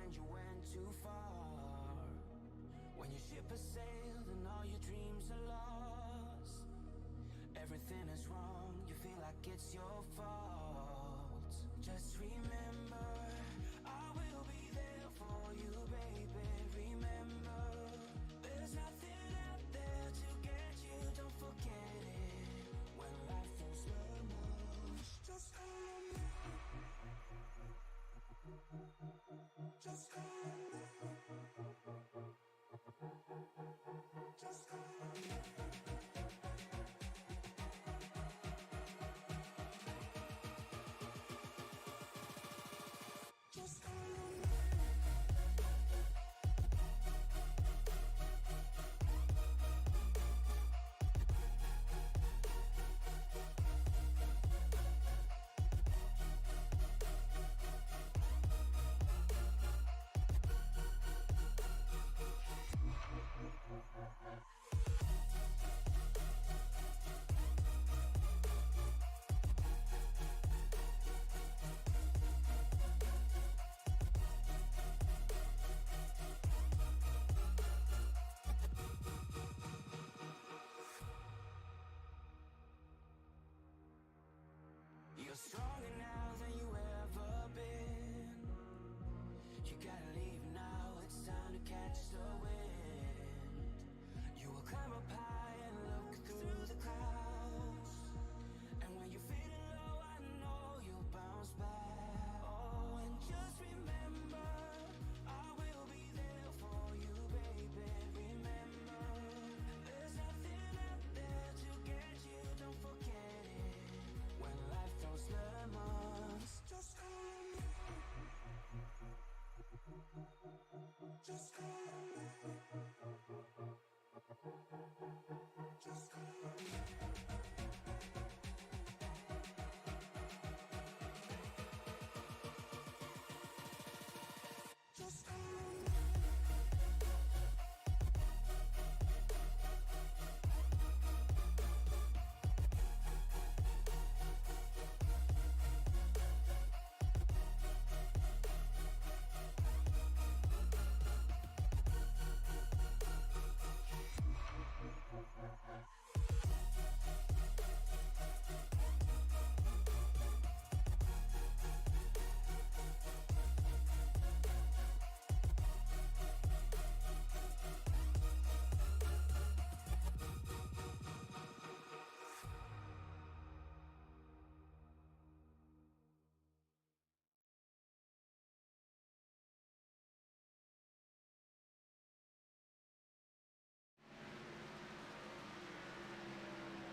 and you went too far. When your ship has sailed and all your dreams are lost, everything is wrong, you feel like it's your fault. Just remember, I will be there for you, baby. Remember, there's nothing out there to get you, don't forget it. When life throws lemons, just call on me. Just call on me. Just call on me. Just call on me. You're stronger now than you ever been. You gotta leave now, it's time to catch the wind. You will climb up high and look through the clouds. And when you're feeling low, I know you'll bounce back. Oh, and just remember, I will be there for you, baby. Remember, there's nothing out there to get you, don't forget it. When life throws lemons, just call on me. Just call on me. Just call on me. Just call on me.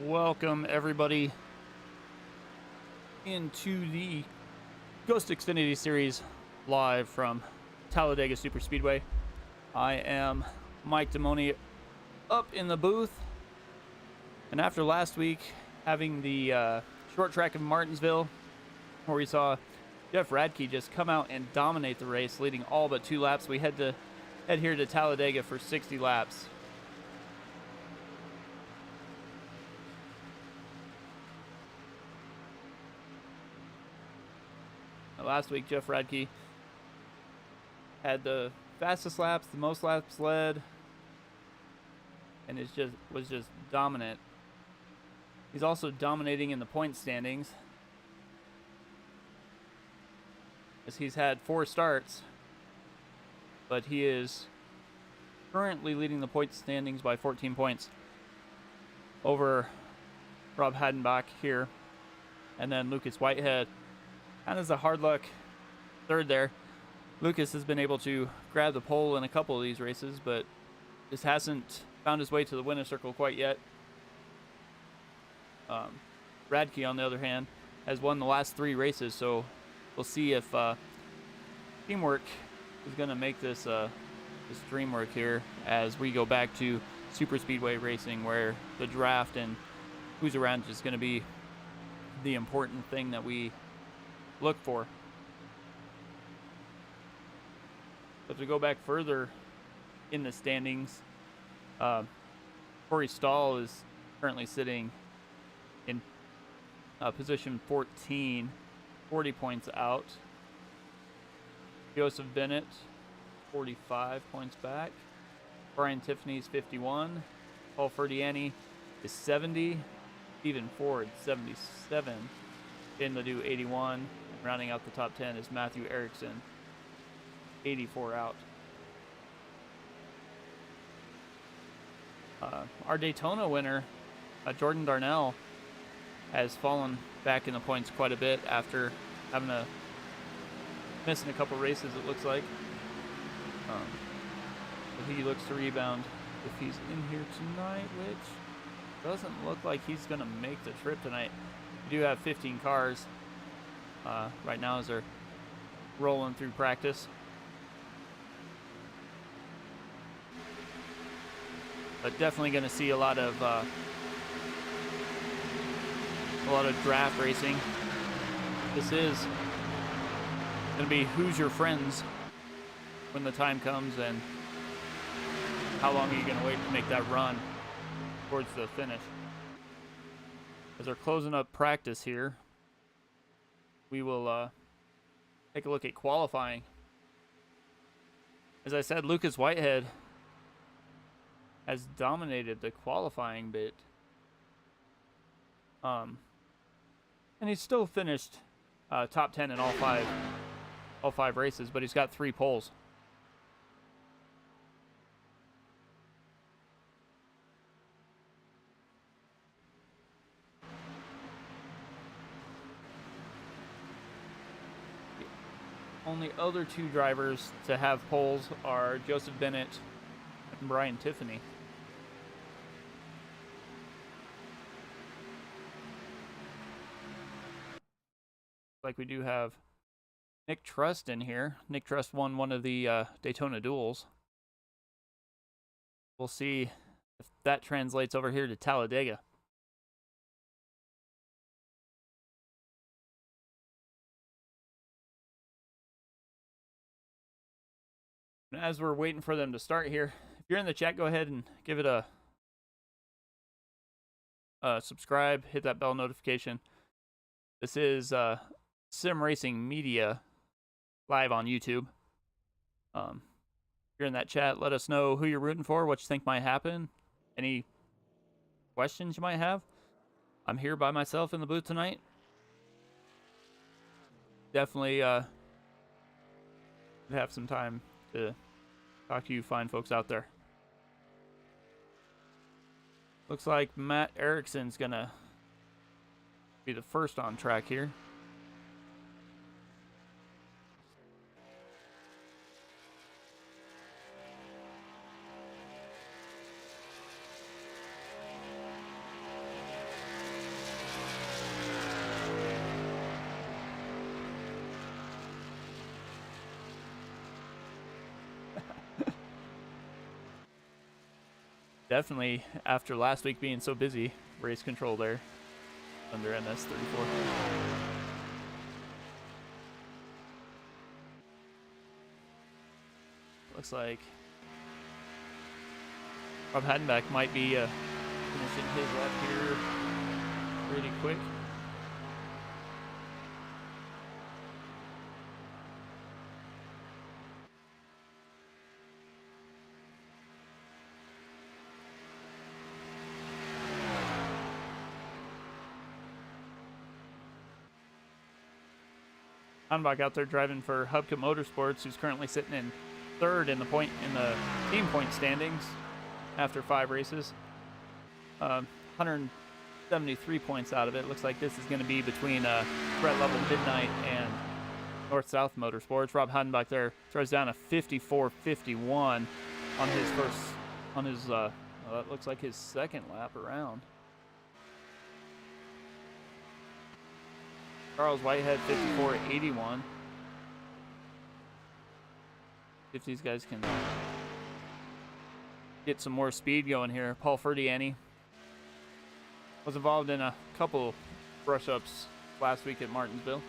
Welcome everybody into the Ghost Xfinity Series live from Talladega Superspeedway. I am Mike Damoni up in the booth, and after last week having the short track of Martinsville, where we saw Jeff Radke just come out and dominate the race, leading all but 2 laps, we head here to Talladega for 60 laps. Last week, Jeff Radke had the fastest laps, the most laps led, and was just dominant. He's also dominating in the point standings, as he's had 4 starts, but he is currently leading the point standings by 14 points over Rob Hadenbach here, and then Lucas Whitehead. Kind of a hard luck third there. Lucas has been able to grab the pole in a couple of these races, but just hasn't found his way to the winner's circle quite yet. Radke, on the other hand, has won the last 3 races, so we'll see if teamwork is going to make this dream work here as we go back to Superspeedway racing, where the draft and who's around is going to be the important thing that we look for. But to go back further in the standings, Corey Stahl is currently sitting in position 14, 40 points out. Joseph Bennett 45 points back. Brian Tiffany's 51. Paul Ferdiani is 70. Stephen Ford, 77. Shane Ledoux, 81. And rounding out the top 10 is Matthew Erickson, 84 out. Our Daytona winner, Jordan Darnell, has fallen back in the points quite a bit after missing a couple races, it looks like. But he looks to rebound if he's in here tonight, which doesn't look like he's going to make the trip tonight. We do have 15 cars right now as they're rolling through practice. But definitely going to see a lot of draft racing. This is going to be who's your friends when the time comes, and how long are you going to wait to make that run towards the finish. As they're closing up practice here, we will take a look at qualifying. As I said, Lucas Whitehead has dominated the qualifying bit. And he's still finished top 10 in all five races, but he's got 3 poles. The only other 2 drivers to have poles are Joseph Bennett and Brian Tiffany. Like we do have Nick Trust in here. Nick Trust won one of the Daytona duels. We'll see if that translates over here to Talladega. And as we're waiting for them to start here, if you're in the chat, go ahead and give it a subscribe, hit that bell notification. This is Sim Racing Media live on YouTube. If you're in that chat, let us know who you're rooting for, what you think might happen, any questions you might have. I'm here by myself in the booth tonight. Definitely have some time to talk to you fine folks out there. Looks like Matt Erickson's gonna be the first on track here. Definitely, after last week being so busy, race control there under MS34. Looks like Rob Hadenbeck might be finishing his lap here pretty quick. Hadenbeck out there driving for Hubka Motorsports, who's currently sitting in third in the team point standings after 5 races. 173 points out of it. Looks like this is going to be between Brett Level Midnight and North South Motorsports. Rob Hadenbeck there throws down a 54.51 on his that looks like his second lap around. Charles Whitehead 54.81. If these guys can get some more speed going here. Paul Ferdiani was involved in a couple brush-ups last week at Martinsville.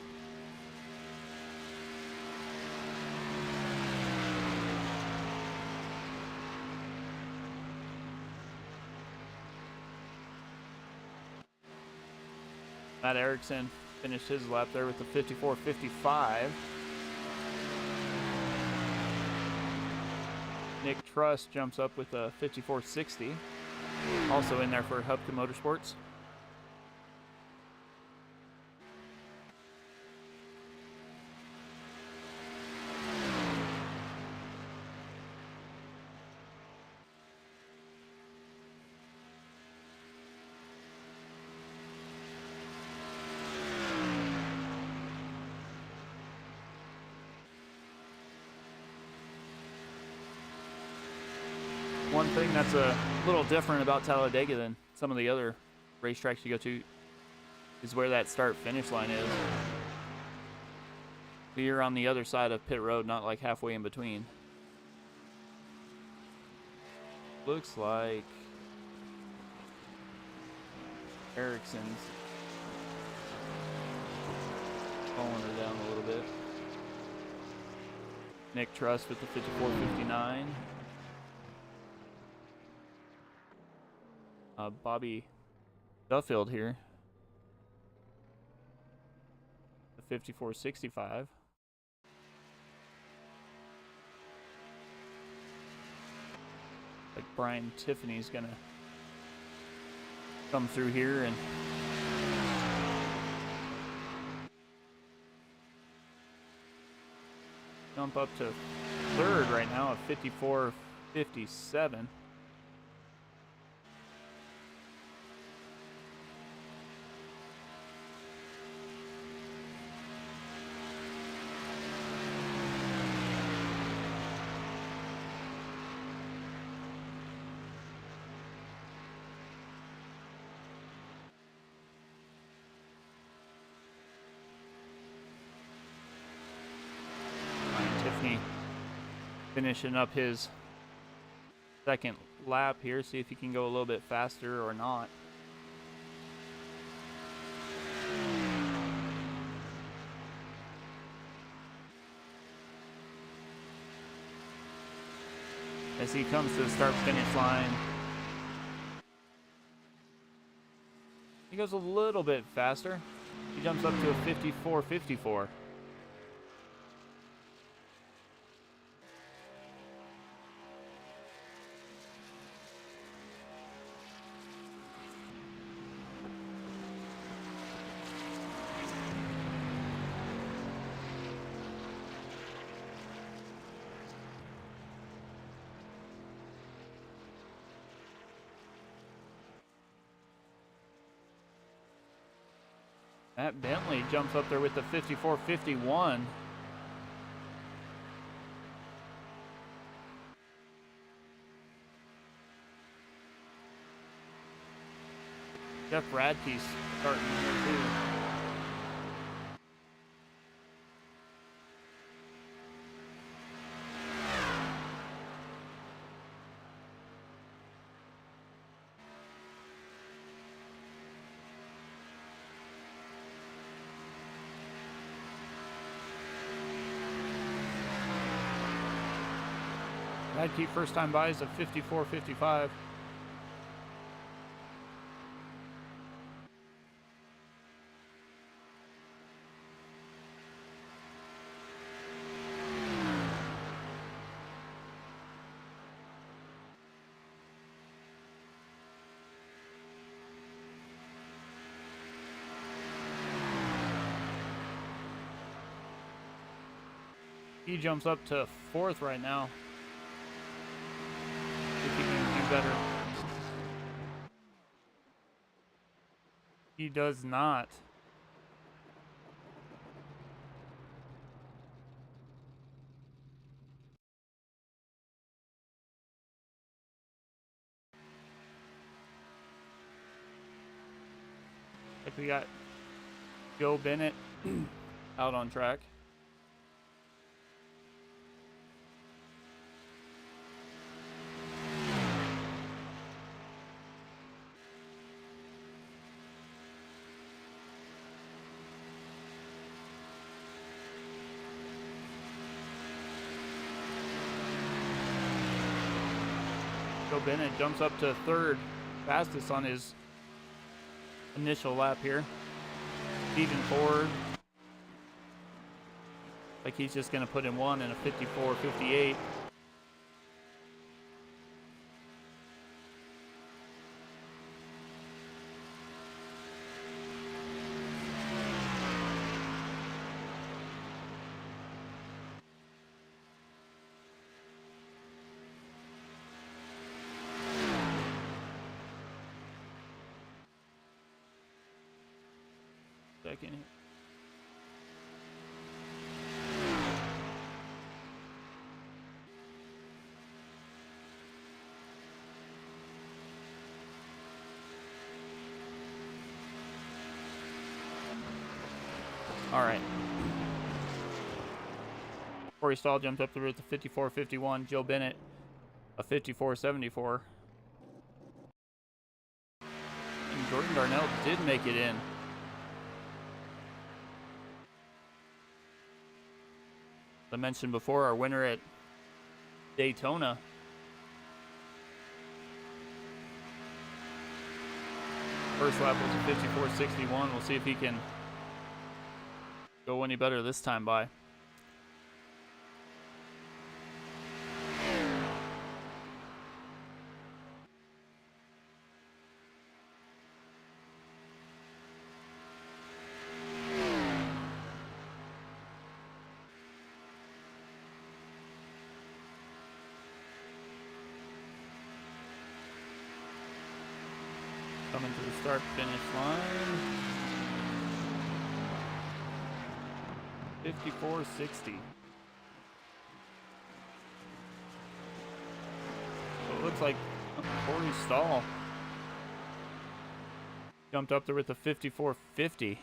Matt Erickson finished his lap there with the 54.55. Nick Truss jumps up with a 54.60. Also in there for Hupke Motorsports. One thing that's a little different about Talladega than some of the other racetracks you go to is where that start-finish line is. You're on the other side of pit road, not like halfway in between. Looks like Ericsson's pulling her down a little bit. Nick Truss with the 54.59. Bobby Duffield here, the 54.65. Like Brian Tiffany's gonna come through here and jump up to third right now at 54.57. Finishing up his second lap here, see if he can go a little bit faster or not. As he comes to the start-finish line, he goes a little bit faster. He jumps up to a 54.54. Matt Bentley jumps up there with the 54.51. Jeff Radke's starting here too. Radke first time buys of 54.55. He jumps up to fourth right now. If he can do better. He does not. Like we got Joe Bennett out on track. Joe Bennett jumps up to third, fastest on his initial lap here. Steven Ford, like he's just going to put in one in a 54.58. back in here. All right. Corey Stahl jumped up the route to 54.51. Joe Bennett, a 54.74. And Jordan Darnell did make it in. As I mentioned before, our winner at Daytona. First lap was a 54.61. We'll see if he can go any better this time by. Coming to the start-finish line. 54.60. So it looks like Corey Stahl jumped up there with a 54.50.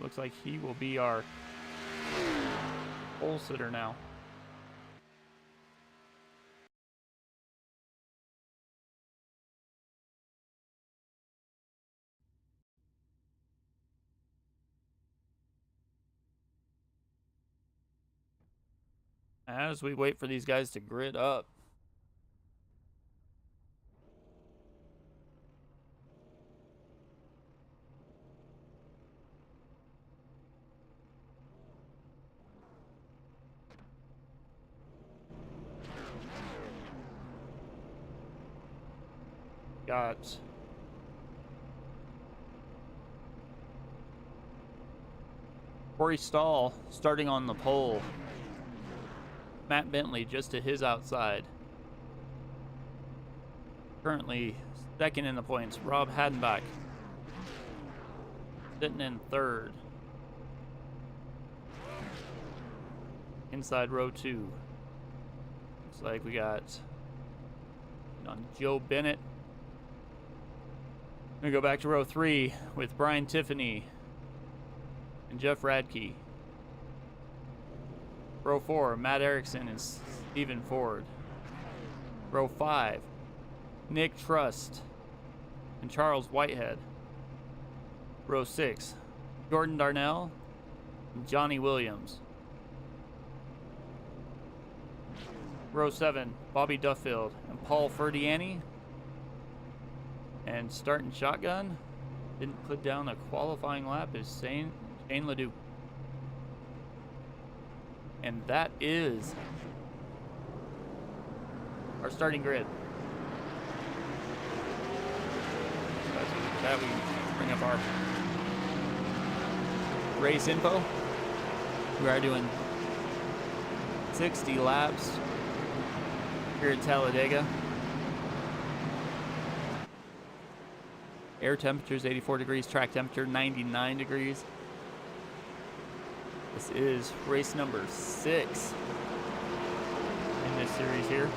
Looks like he will be our pole sitter now. As we wait for these guys to grid up. Got Corey Stahl starting on the pole. Matt Bentley just to his outside. Currently second in the points. Rob Hadenbach sitting in third. Inside row 2. Looks like we got on Joe Bennett. We're gonna go back to row 3 with Brian Tiffany and Jeff Radke. Row 4, Matt Erickson and Stephen Ford. Row 5, Nick Trust and Charles Whitehead. Row 6, Jordan Darnell and Johnny Williams. Row 7, Bobby Duffield and Paul Ferdiani. And starting shotgun, didn't put down a qualifying lap, is Shane Ledoux. And that is our starting grid. With that, we bring up our race info. We are doing 60 laps here at Talladega. Air temperature is 84 degrees, track temperature 99 degrees. This is race number 6 in this series here.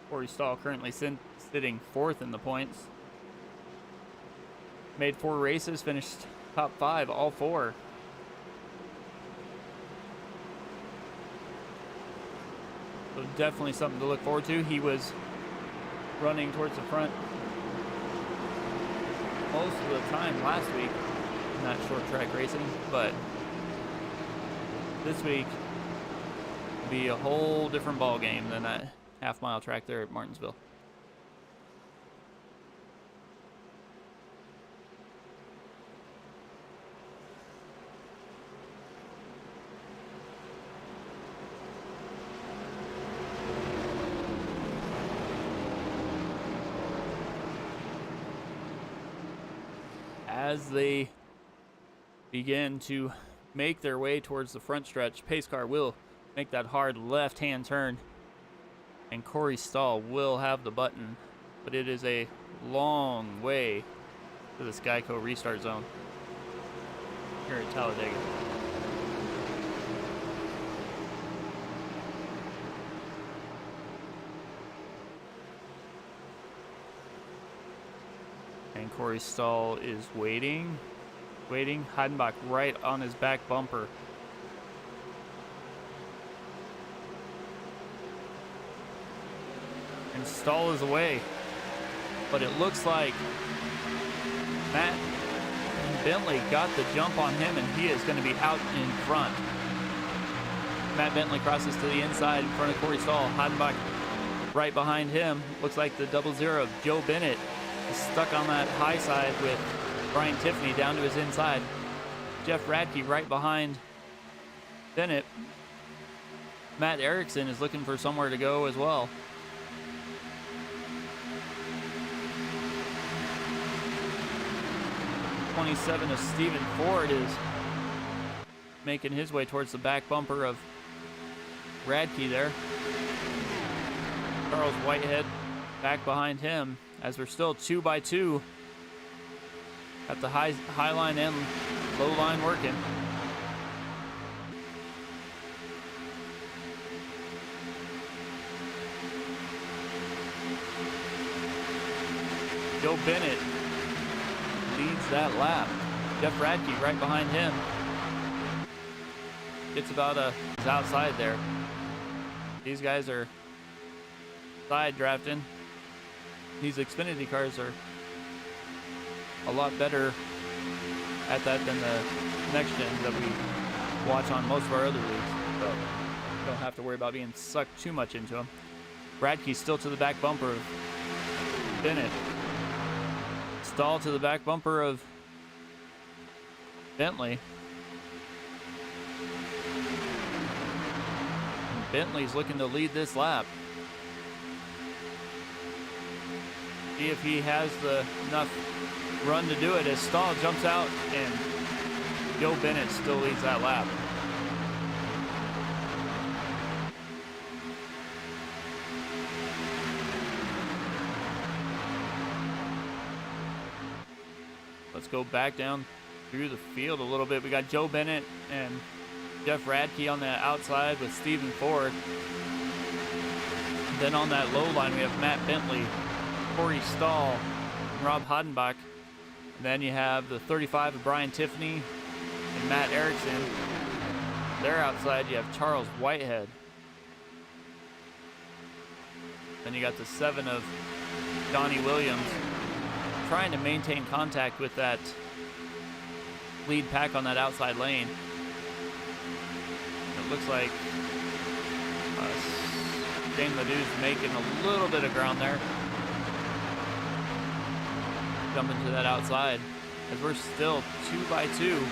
Corey Stahl currently sitting 4th in the points. Made 4 races, finished top 5, all 4. So definitely something to look forward to. He was running towards the front most of the time last week in that short track racing, but this week will be a whole different ball game than that half-mile track there at Martinsville. as they begin to make their way towards the front stretch, pace car will make that hard left-hand turn, and Corey Stahl will have the button, but it is a long way to this Geico restart zone here at Talladega. And Corey Stahl is waiting. Heidenbach right on his back bumper. And Stahl is away. But it looks like Matt Bentley got the jump on him, and he is going to be out in front. Matt Bentley crosses to the inside in front of Corey Stahl. Heidenbach right behind him. Looks like the 00 of Joe Bennett is stuck on that high side with Brian Tiffany down to his inside. Jeff Radke right behind Bennett. Matt Erickson is looking for somewhere to go as well. '27 of Stephen Ford is making his way towards the back bumper of Radke there. Charles Whitehead back behind him as we're still 2 by 2 at the high line and low line working. Joe Bennett leads that lap. Jeff Radke right behind him. It's about he's outside there. These guys are side drafting. These Xfinity cars are a lot better at that than the next gens that we watch on most of our other leagues. So don't have to worry about being sucked too much into them. Radke's still to the back bumper of Bennett. Stahl to the back bumper of Bentley. And Bentley's looking to lead this lap. See if he has enough run to do it as Stahl jumps out and Joe Bennett still leads that lap. Let's go back down through the field a little bit. We got Joe Bennett and Jeff Radke on the outside with Stephen Ford. Then on that low line, we have Matt Bentley, Corey Stahl, and Rob Heidenbach. And then you have the 35 of Brian Tiffany and Matt Erickson. There outside, you have Charles Whitehead. Then you got the 7 of Johnny Williams, trying to maintain contact with that lead pack on that outside lane. It looks like Shane Ledoux's making a little bit of ground there. Jumping to that outside as we're still 2 by 2,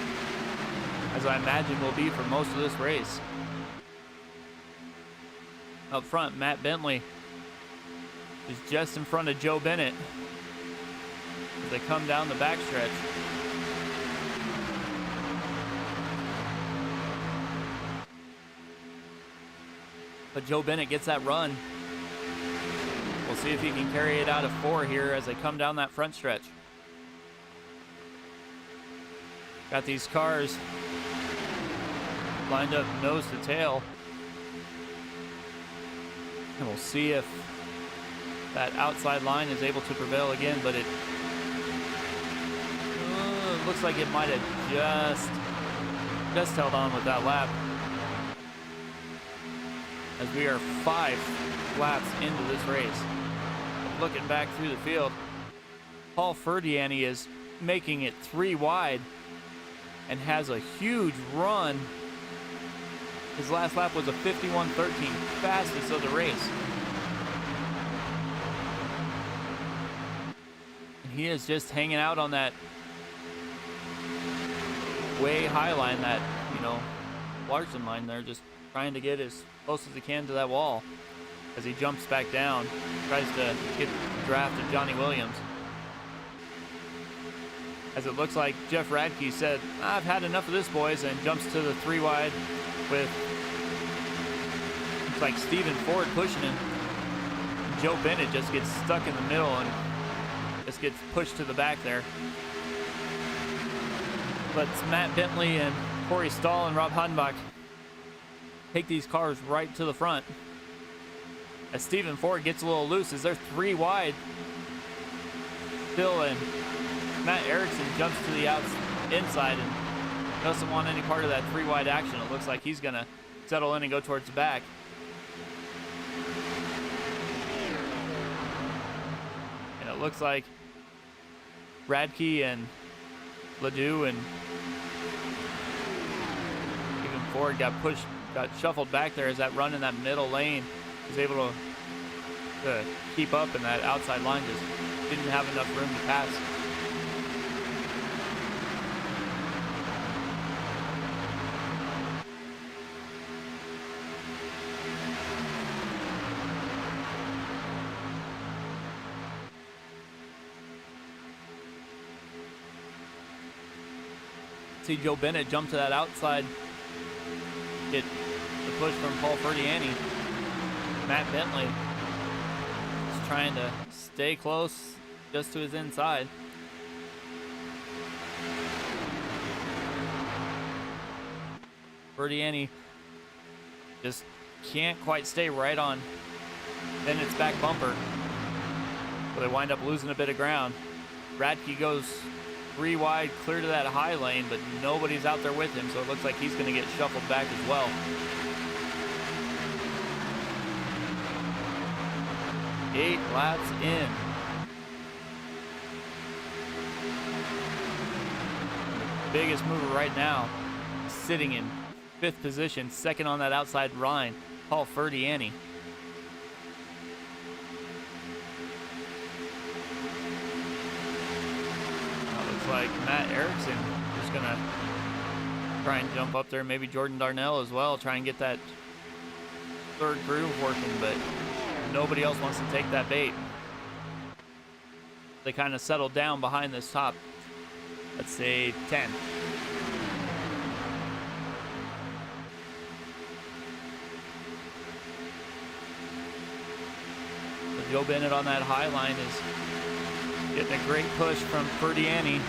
as I imagine will be for most of this race. Up front, Matt Bentley is just in front of Joe Bennett as they come down the backstretch. But Joe Bennett gets that run. We'll see if he can carry it out of 4 here as they come down that front stretch. Got these cars lined up nose to tail. And we'll see if that outside line is able to prevail again, but it looks like it might have just held on with that lap. As we are 5 laps into this race. Looking back through the field, Paul Ferdiani is making it 3 wide and has a huge run. His last lap was a 51.13, fastest of the race. And he is just hanging out on that way high line, that, Larson line there, just trying to get as close as he can to that wall as he jumps back down, tries to get the draft of Johnny Williams. as it looks like Jeff Radke said, I've had enough of this, boys, and jumps to the 3 wide with, looks like Stephen Ford pushing him. Joe Bennett just gets stuck in the middle and just gets pushed to the back there. But Matt Bentley and Corey Stahl and Rob Hadenbach take these cars right to the front. As Stephen Ford gets a little loose, as they're 3 wide still, and Matt Erickson jumps to the inside and doesn't want any part of that 3 wide action. It looks like he's gonna settle in and go towards the back. And it looks like Radke and Ledoux and even Ford got shuffled back there as that run in that middle lane was able to keep up, and that outside line just didn't have enough room to pass. See Joe Bennett jump to that outside, get the push from Paul Ferdiani. Matt Bentley is trying to stay close just to his inside. Ferdiani just can't quite stay right on Bennett's back bumper, so they wind up losing a bit of ground. Radke goes 3 wide, clear to that high lane, but nobody's out there with him, so it looks like he's going to get shuffled back as well. Eight laps in. The biggest mover right now, sitting in 5th position, second on that outside line, Paul Ferdiani. Looks like Matt Erickson is going to try and jump up there. Maybe Jordan Darnell as well, try and get that 3rd groove working, but nobody else wants to take that bait. They kind of settled down behind this top, let's say 10. So Joe Bennett on that high line is getting a great push from Ferdiani.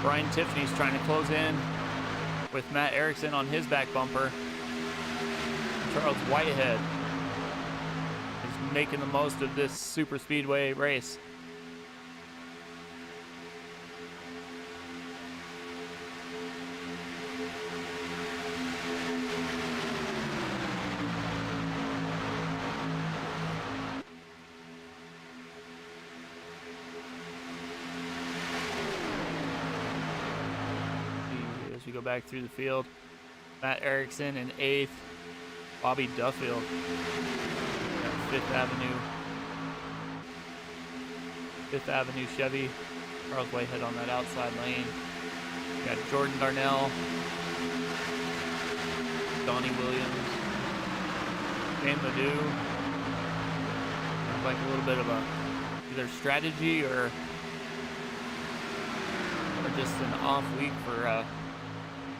Brian Tiffany's trying to close in with Matt Erickson on his back bumper. Charles Whitehead is making the most of this super speedway race. As we go back through the field, Matt Erickson in 8th, Bobby Duffield, 5th Avenue Chevy, Charles Whitehead on that outside lane. We got Jordan Darnell, Donnie Williams, Shane Ledoux. Sounds like a little bit of a either strategy or just an off week for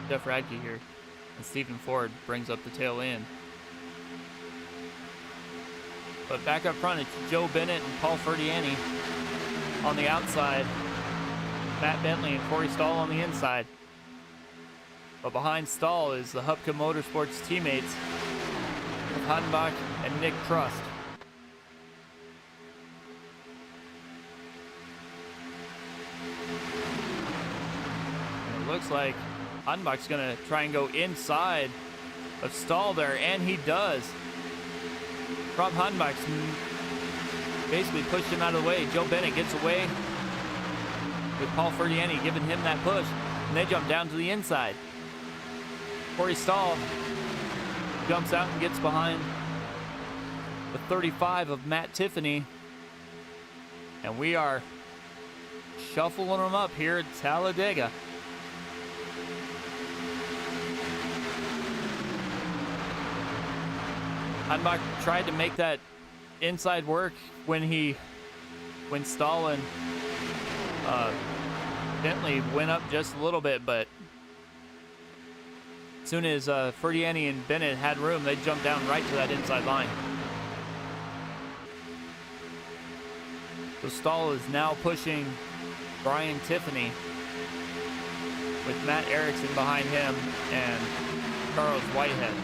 Jeff Radke here. And Stephen Ford brings up the tail end. But back up front, it's Joe Bennett and Paul Ferdiani on the outside. Matt Bentley and Corey Stahl on the inside. But behind Stahl is the Hupka Motorsports teammates of Hadenbach and Nick Trust. And it looks like Hadenbach's going to try and go inside of Stahl there, and he does. Rob Hadenbach's basically pushed him out of the way. Joe Bennett gets away with Paul Ferdiani giving him that push, and they jump down to the inside. Corey Stahl jumps out and gets behind the 35 of Matt Tiffany, and we are shuffling them up here at Talladega. Hadenbach tried to make that inside work when Stahl and Bentley went up just a little bit, but as soon as Ferdiani and Bennett had room, they jumped down right to that inside line. So Stahl is now pushing Brian Tiffany with Matt Erickson behind him and Charles Whitehead.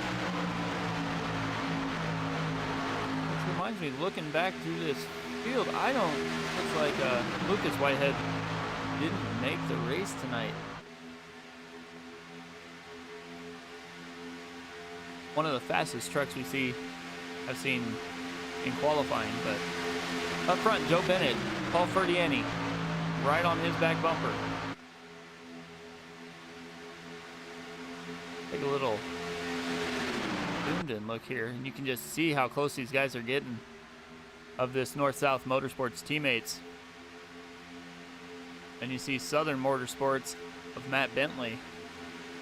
Which reminds me, looking back through this field, looks like Lucas Whitehead didn't make the race tonight. One of the fastest trucks I've seen in qualifying, but up front, Joe Bennett, Paul Ferdiani, right on his back bumper. Take a little zoomed-in look here, and you can just see how close these guys are getting of this North-South Motorsports teammates. And you see Southern Motorsports of Matt Bentley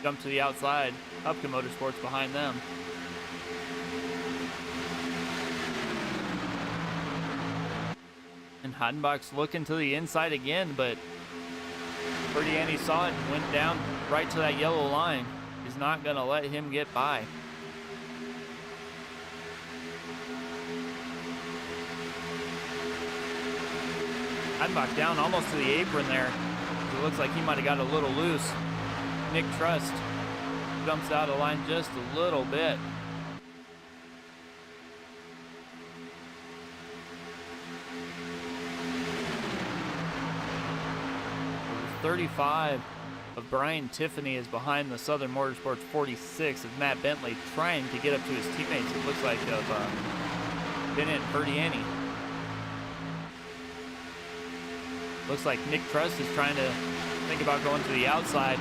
jump to the outside, Hupka Motorsports behind them. And Heidenbach's looking to the inside again, but Ferdiani saw it and went down right to that yellow line. He's not going to let him get by. Heidenbach down almost to the apron there. It looks like he might have got a little loose. Nick Trust jumps out of line just a little bit. 35 of Brian Tiffany is behind the Southern Motorsports 46 of Matt Bentley, trying to get up to his teammates, it looks like, of Bennett and Ferdiani. Looks like Nick Trust is trying to think about going to the outside.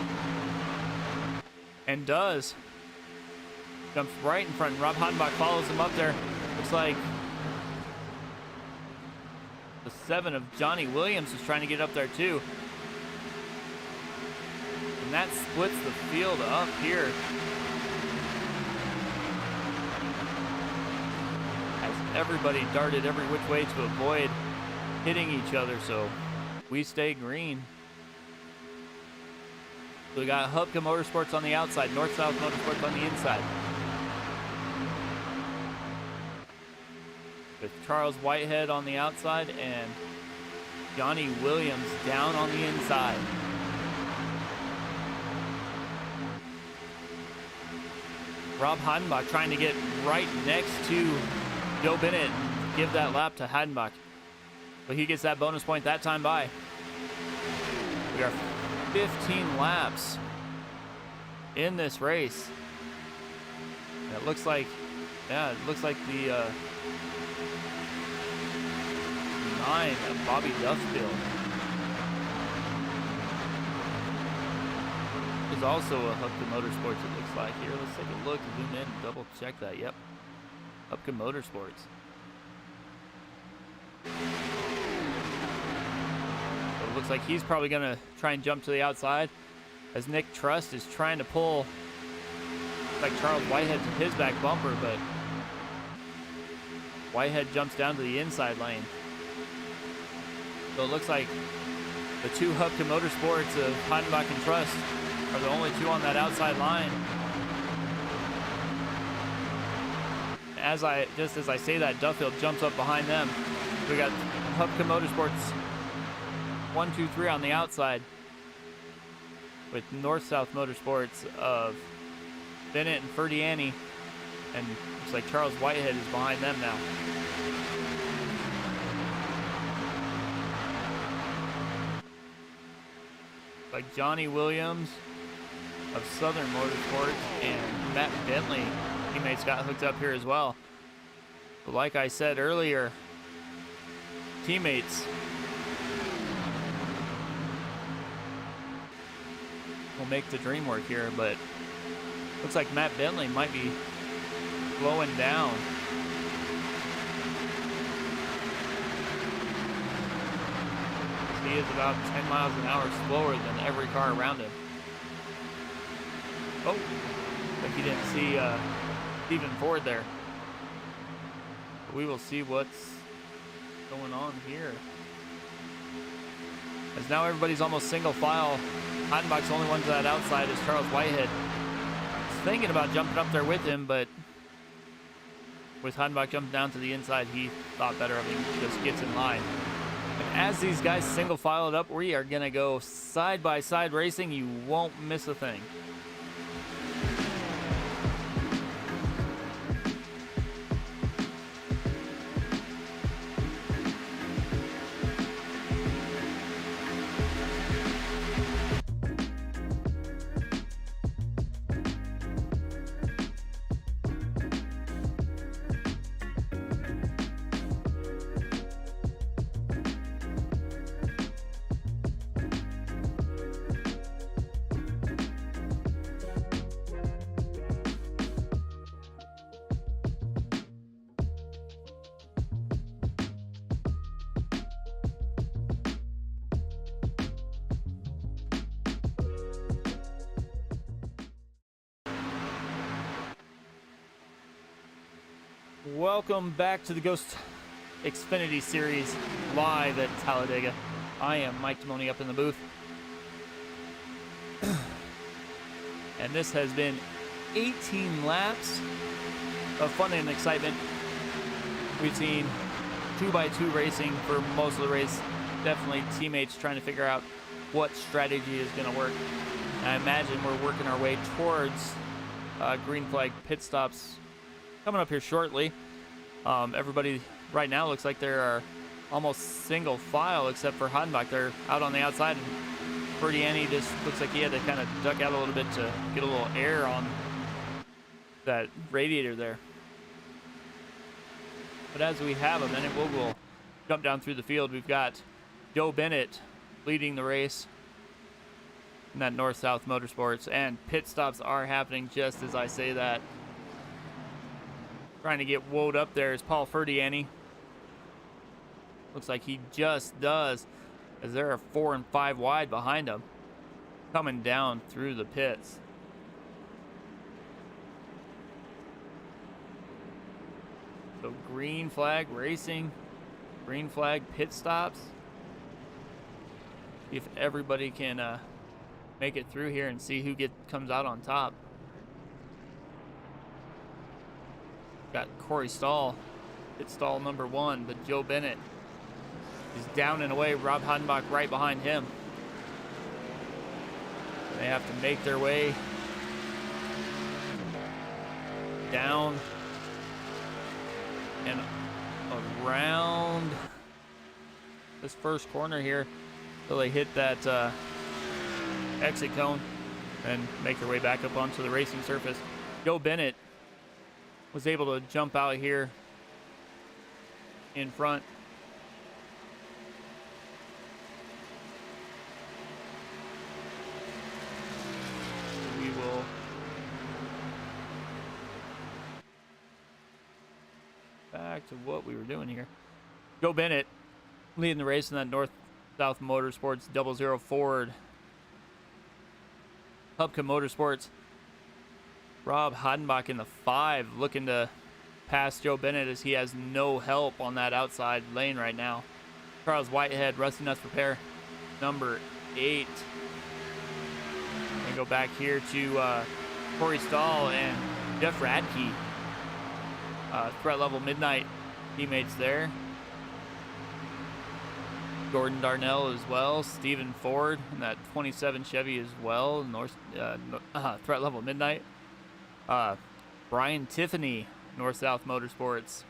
And does. Jumps right in front. Rob Heidenbach follows him up there. Looks like the 7 of Johnny Williams is trying to get up there too. And that splits the field up here. As everybody darted every which way to avoid hitting each other, so we stay green. So we got Hupka Motorsports on the outside, North-South Motorsports on the inside. With Charles Whitehead on the outside and Johnny Williams down on the inside. Rob Heidenbach trying to get right next to Joe Bennett and give that lap to Heidenbach. But he gets that bonus point that time by. We are 15 laps in this race. And it looks like, yeah, it looks like the 9 of Bobby Duffield is also a Hupka Motorsports, it looks like here. Let's take a look, zoom in, and double check that. Yep, Hupka Motorsports. So it looks like he's probably gonna try and jump to the outside as Nick Trust is trying to pull like Charles Whitehead to his back bumper, but Whitehead jumps down to the inside lane. So it looks like the 2 Hupka Motorsports of Heidenbach and Trust are the only 2 on that outside line. Just as I say that, Duffield jumps up behind them. We got Hupka Motorsports 1, 2, 3 on the outside, with North-South Motorsports of Bennett and Ferdiani, and looks like Charles Whitehead is behind them now. Like Johnny Williams of Southern Motorsports and Matt Bentley teammates got hooked up here as well. But like I said earlier, teammates will make the dream work here, but looks like Matt Bentley might be slowing down. He is about 10 miles an hour slower than every car around him. Oh, like you didn't see Stephen Ford there. But we will see what's going on here. As now everybody's almost single file. Heidenbach's the only one to that outside is Charles Whitehead. He's thinking about jumping up there with him, but with Heidenbach jumping down to the inside, he thought better of him, just gets in line. And as these guys single file it up, we are going to go side-by-side racing. You won't miss a thing. Welcome back to the Ghost Xfinity Series live at Talladega. I am Mike Timoney up in the booth. And this has been 18 laps of fun and excitement. We've seen 2x2 racing for most of the race. Definitely teammates trying to figure out what strategy is going to work. And I imagine we're working our way towards green flag pit stops coming up here shortly. Everybody right now looks like they are almost single file except for Heidenbach. They're out on the outside, and Ferdiani just looks like he had to kind of duck out a little bit to get a little air on that radiator there. But as we have a minute, we'll jump down through the field. We've got Joe Bennett leading the race in that North-South Motorsports, and pit stops are happening just as I say that. Trying to get woed up there is Paul Ferdiani. Looks like he just does, as there are 4 and 5 wide behind him coming down through the pits. So green flag racing, green flag pit stops. See if everybody can make it through here and see who comes out on top. Got Corey Stahl, pit stall number 1, but Joe Bennett is down and away. Rob Heidenbach right behind him. They have to make their way down and around this first corner here until they hit that exit cone and make their way back up onto the racing surface. Joe Bennett was able to jump out here in front. We will back to what we were doing here. Joe Bennett leading the race in that North-South Motorsports 00 Ford. Hubka Motorsports. Rob Heidenbach in the 5, looking to pass Joe Bennett as he has no help on that outside lane right now. Charles Whitehead, Rusty Nuts Repair, number 8. And go back here to Corey Stahl and Jeff Radke. Threat Level Midnight teammates there. Gordon Darnell as well. Stephen Ford in that 27 Chevy as well. Threat Level Midnight. Brian Tiffany, North-South Motorsports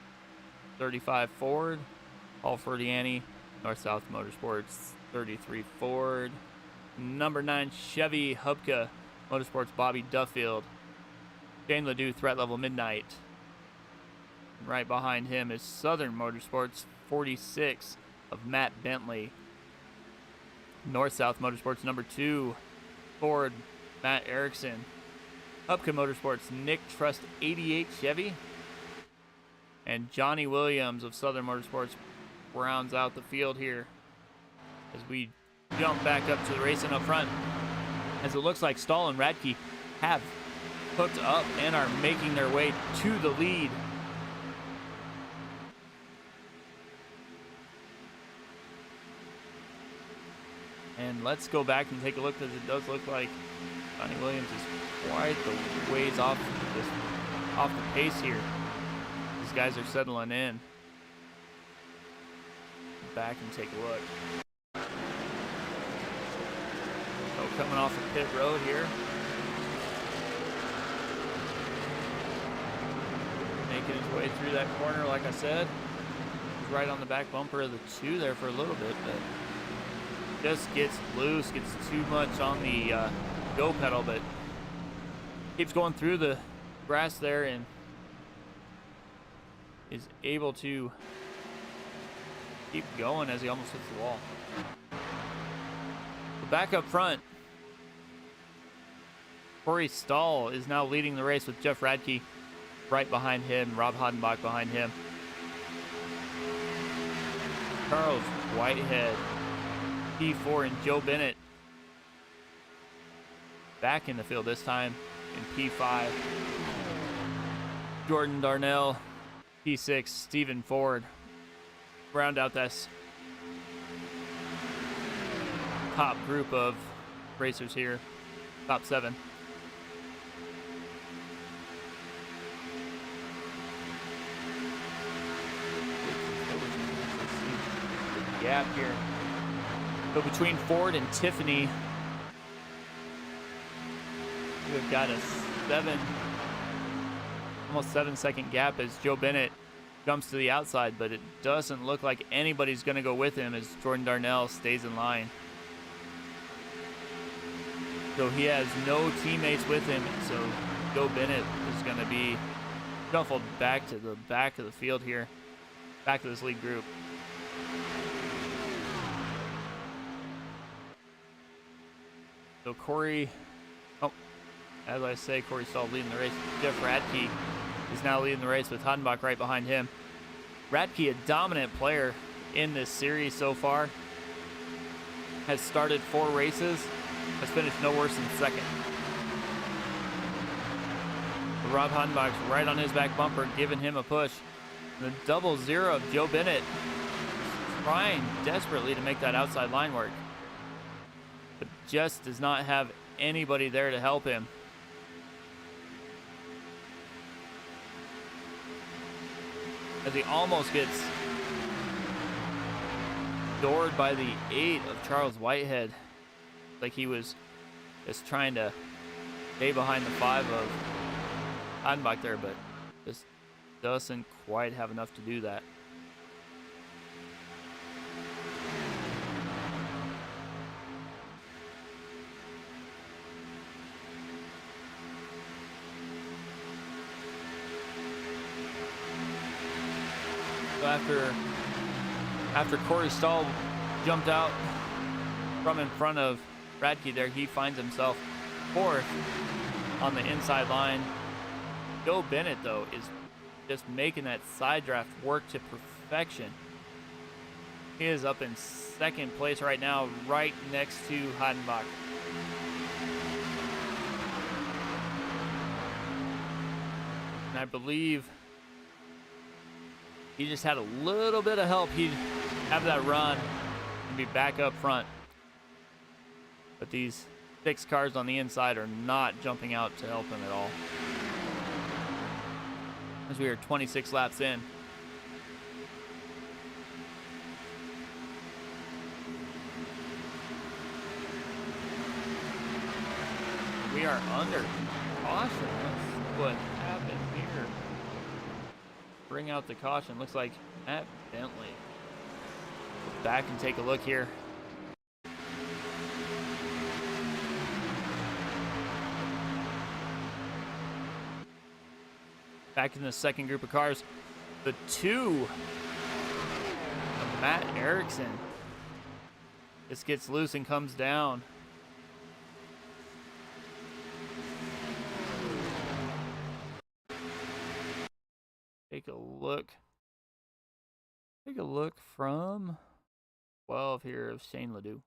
35 Ford. Paul Ferdiani, North-South Motorsports 33 Ford. Number 9 Chevy Hubka Motorsports Bobby Duffield. Shane Ledoux, Threat Level Midnight. Right behind him is Southern Motorsports 46 of Matt Bentley. North-South Motorsports number 2 Ford Matt Erickson. Hubka Motorsports Nick Trust 88 Chevy. And Johnny Williams of Southern Motorsports rounds out the field here as we jump back up to the racing up front, as it looks like Stahl and Radke have hooked up and are making their way to the lead. And let's go back and take a look, because it does look like Johnny Williams is quite the ways off the pace here. These guys are settling in. Back and take a look. So coming off the pit road here. Making his way through that corner, like I said. He's right on the back bumper of the 2 there for a little bit, but just gets loose, gets too much on the go pedal, but keeps going through the grass there and is able to keep going as he almost hits the wall. But back up front, Corey Stahl is now leading the race with Jeff Radke right behind him, Rob Hodenbach behind him. Charles Whitehead, P4, and Joe Bennett back in the field this time in P5. Jordan Darnell, P6, Stephen Ford round out this top group of racers here, top 7. Gap here. So between Ford and Tiffany, we've got a almost 7-second gap as Joe Bennett jumps to the outside, but it doesn't look like anybody's going to go with him as Jordan Darnell stays in line. So he has no teammates with him, so Joe Bennett is going to be shuffled back to the back of the field here, back to this lead group. So Corey, as I say, Corey Stahl leading the race. Jeff Radke is now leading the race with Hodenbach right behind him. Radke, a dominant player in this series so far, has started 4 races, has finished no worse than 2nd. Rob Hodenbach's right on his back bumper, giving him a push. The 0-0 of Joe Bennett trying desperately to make that outside line work, but just does not have anybody there to help him. As he almost gets doored by the 8 of Charles Whitehead. Like he was just trying to stay behind the 5 of Hodenbach there, but just doesn't quite have enough to do that. So after Corey Stahl jumped out from in front of Radke there, he finds himself 4th on the inside line. Joe Bennett, though, is just making that side draft work to perfection. He is up in 2nd place right now, right next to Hodenbach. And I believe he just had a little bit of help. He'd have that run and be back up front. But these 6 cars on the inside are not jumping out to help him at all. As we are 26 laps in. We are under caution. That's what happened here. Bring out the caution. Looks like Matt Bentley. Back and take a look here. Back in the 2nd group of cars, the 2 of Matt Erickson. This gets loose and comes down. Take a look. Take a look from 12 here of Shane Ledoux.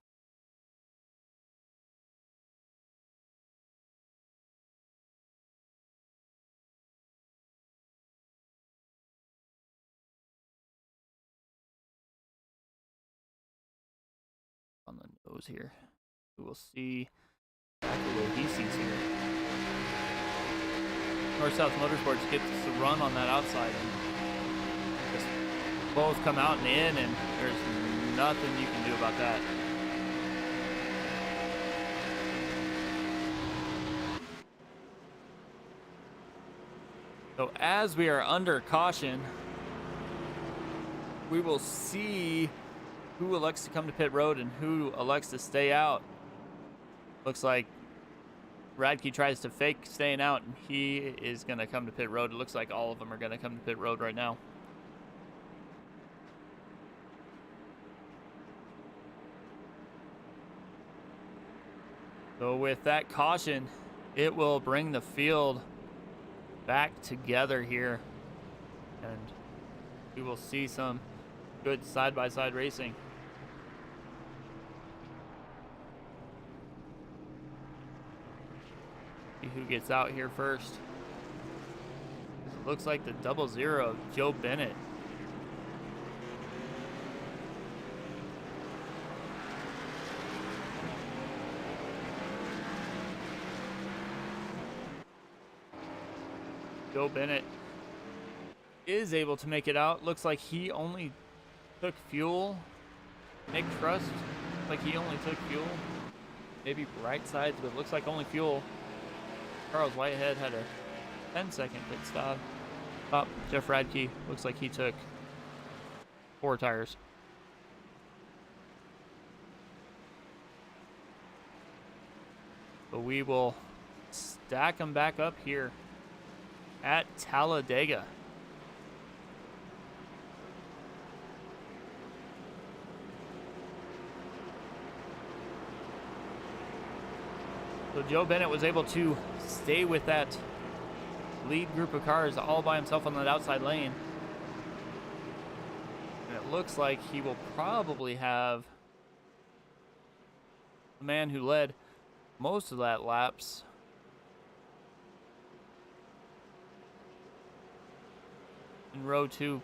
On the nose here. We will see exactly what he sees here. North-South Motorsports gets the run on that outside, and just both come out and in, and there's nothing you can do about that. So as we are under caution, we will see who elects to come to pit road and who elects to stay out. Looks like Radke tries to fake staying out, and he is going to come to pit road. It looks like all of them are going to come to pit road right now. So with that caution, it will bring the field back together here, and we will see some good side-by-side racing. See who gets out here first. It looks like the 00 of Joe Bennett. Joe Bennett is able to make it out. Looks like he only took fuel. Nick Trust, like he only took fuel. Maybe right sides, but looks like only fuel. Charles Whitehead had a 10-second pit stop. Jeff Radke looks like he took 4 tires. But we will stack them back up here at Talladega. So Joe Bennett was able to stay with that lead group of cars all by himself on that outside lane. And it looks like he will probably have the man who led most of that laps in row 2,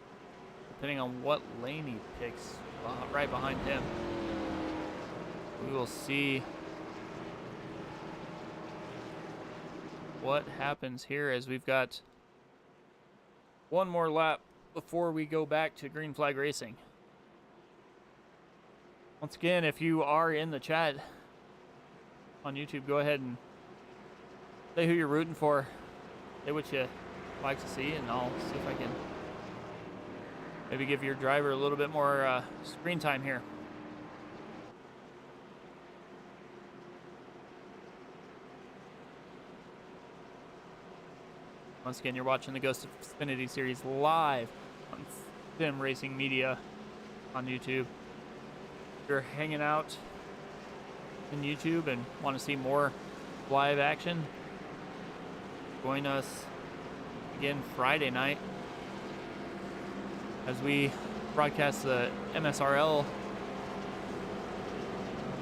depending on what lane he picks right behind him. We will see what happens here, as we've got one more lap before we go back to green flag racing. Once again, if you are in the chat on YouTube, go ahead and say who you're rooting for, say what you like to see, and I'll see if I can maybe give your driver a little bit more screen time here. Once again, you're watching the Ghost of Xfinity series live on Sim Racing Media on YouTube. If you're hanging out in YouTube and want to see more live action, join us again Friday night as we broadcast the MSRL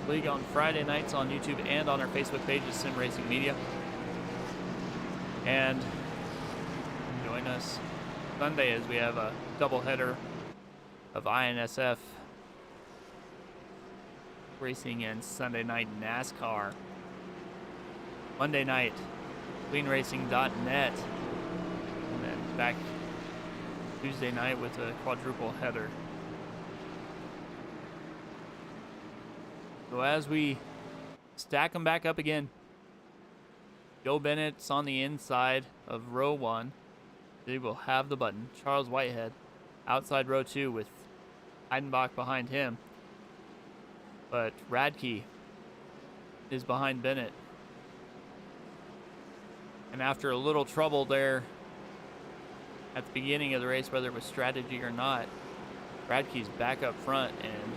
League on Friday nights on YouTube and on our Facebook page of Sim Racing Media. And join us Sunday as we have a doubleheader of INSF racing and Sunday night NASCAR. Monday night, cleanracing.net, and then back Tuesday night with a quadruple header. So as we stack them back up again, Joe Bennett's on the inside of row 1. He will have the button. Charles Whitehead outside row 2 with Heidenbach behind him. But Radke is behind Bennett. And after a little trouble there at the beginning of the race, whether it was strategy or not, Radke's back up front, and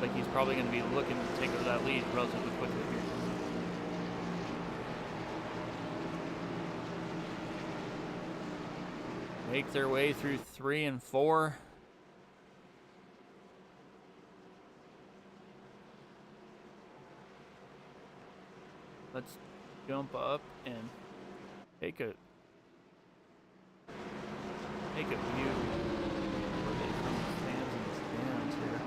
like he's probably going to be looking to take over that lead relatively quickly here. Make their way through 3 and 4. Let's jump up and take a view from the fans in the stands here.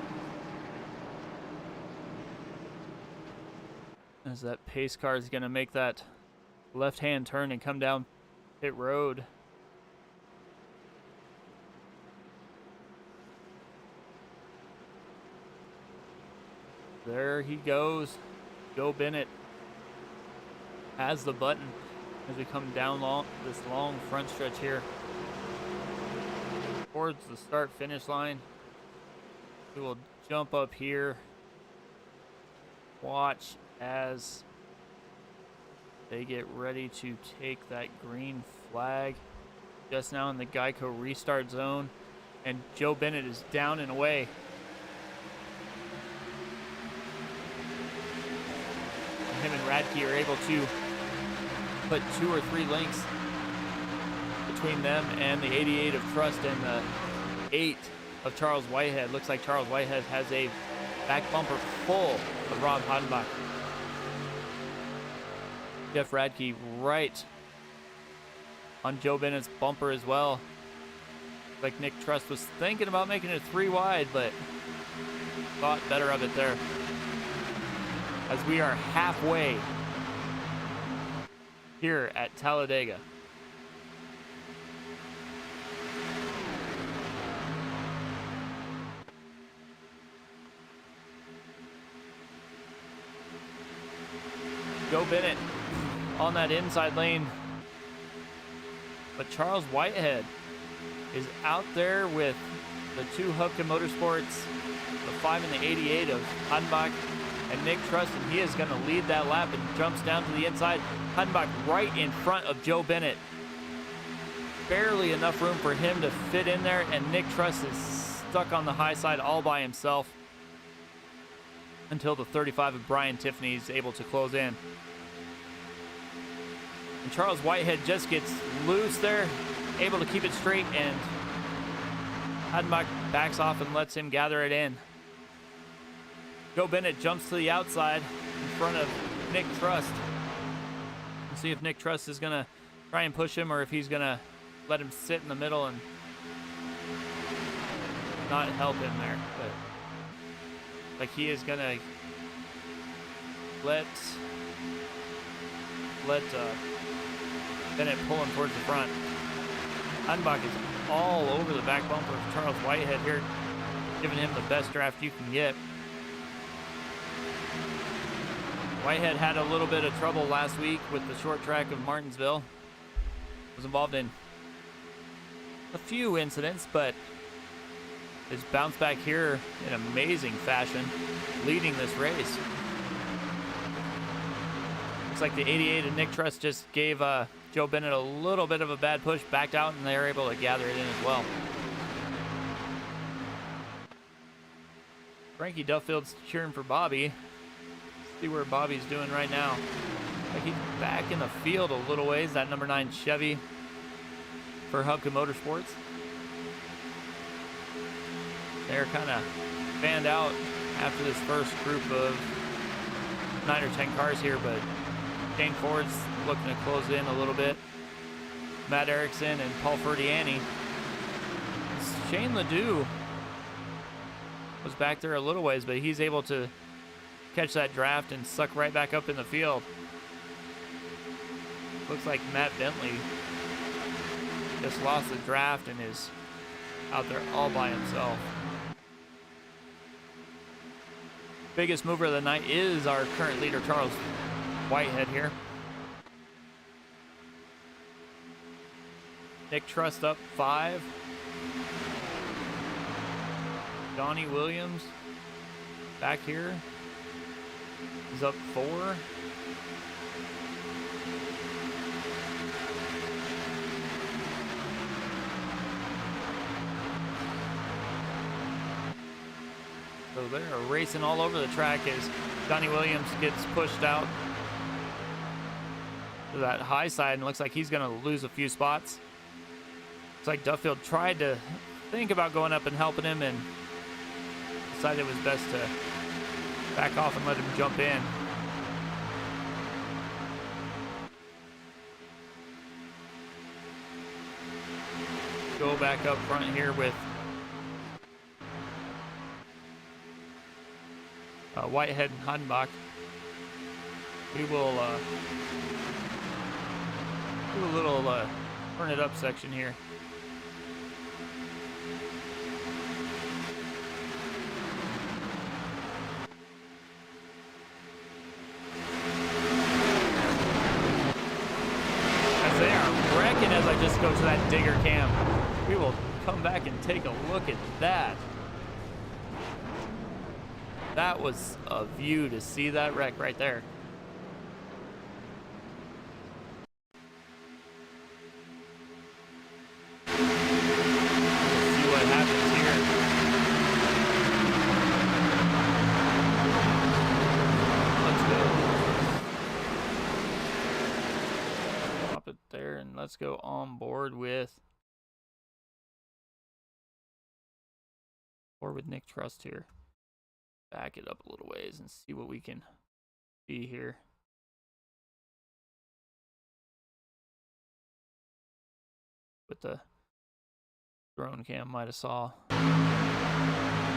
as that pace car is going to make that left-hand turn and come down pit road. There he goes. Joe Bennett has the button as we come down this long front stretch here towards the start-finish line. We will jump up here. Watch as they get ready to take that green flag just now in the Geico restart zone. And Joe Bennett is down and away. Him and Radke are able to put 2 or 3 lengths between them and the 88 of Trust and the 8 of Charles Whitehead. Looks like Charles Whitehead has a back bumper full of Rob Hadenbach. Jeff Radke right on Joe Bennett's bumper as well. Like Nick Trust was thinking about making it 3 wide, but thought better of it there. As we are halfway here at Talladega. Joe Bennett on that inside lane. But Charles Whitehead is out there with the 2 Hubka Motorsports, the 5 and the 88 of Hadenbach and Nick Trust, and he is going to lead that lap and jumps down to the inside. Hadenbach right in front of Joe Bennett. Barely enough room for him to fit in there, and Nick Trust is stuck on the high side all by himself until the 35 of Brian Tiffany is able to close in. And Charles Whitehead just gets loose there, able to keep it straight, and Hadenbach backs off and lets him gather it in. Joe Bennett jumps to the outside in front of Nick Trust. We'll see if Nick Trust is going to try and push him or if he's going to let him sit in the middle and not help him there. But like he is going to let Bennett pull him towards the front. Hadenbach is all over the back bumper of Charles Whitehead here, giving him the best draft you can get. Whitehead had a little bit of trouble last week with the short track of Martinsville. Was involved in a few incidents, but has bounced back here in amazing fashion, leading this race. Looks like the 88 of Nick Trust just gave Joe Bennett a little bit of a bad push, backed out, and they were able to gather it in as well. Frankie Duffield's cheering for Bobby. See where Bobby's doing right now. Like he's back in the field a little ways, that number 9 Chevy for Hubka Motorsports. They're kind of fanned out after this first group of 9 or 10 cars here, but Shane Ford's looking to close in a little bit. Matt Erickson and Paul Ferdiani. Shane Ledoux was back there a little ways, but he's able to catch that draft and suck right back up in the field. Looks like Matt Bentley just lost the draft and is out there all by himself. Biggest mover of the night is our current leader, Charles Whitehead here. Nick Trust up 5. Donnie Williams back here. He's up 4. So they're racing all over the track as Donnie Williams gets pushed out to that high side and looks like he's going to lose a few spots. Looks like Duffield tried to think about going up and helping him and decided it was best to back off and let him jump in. Go back up front here with Whitehead and Hadenbach. We will do a little turn it up section here. As they are wrecking as I just go to that digger cam. We will come back and take a look at that. That was a view to see that wreck right there. Let's see what happens here. Let's go. Drop it there and let's go on board with Nick Trust here. Back it up a little ways and see what we can see here. With the drone cam, might have saw.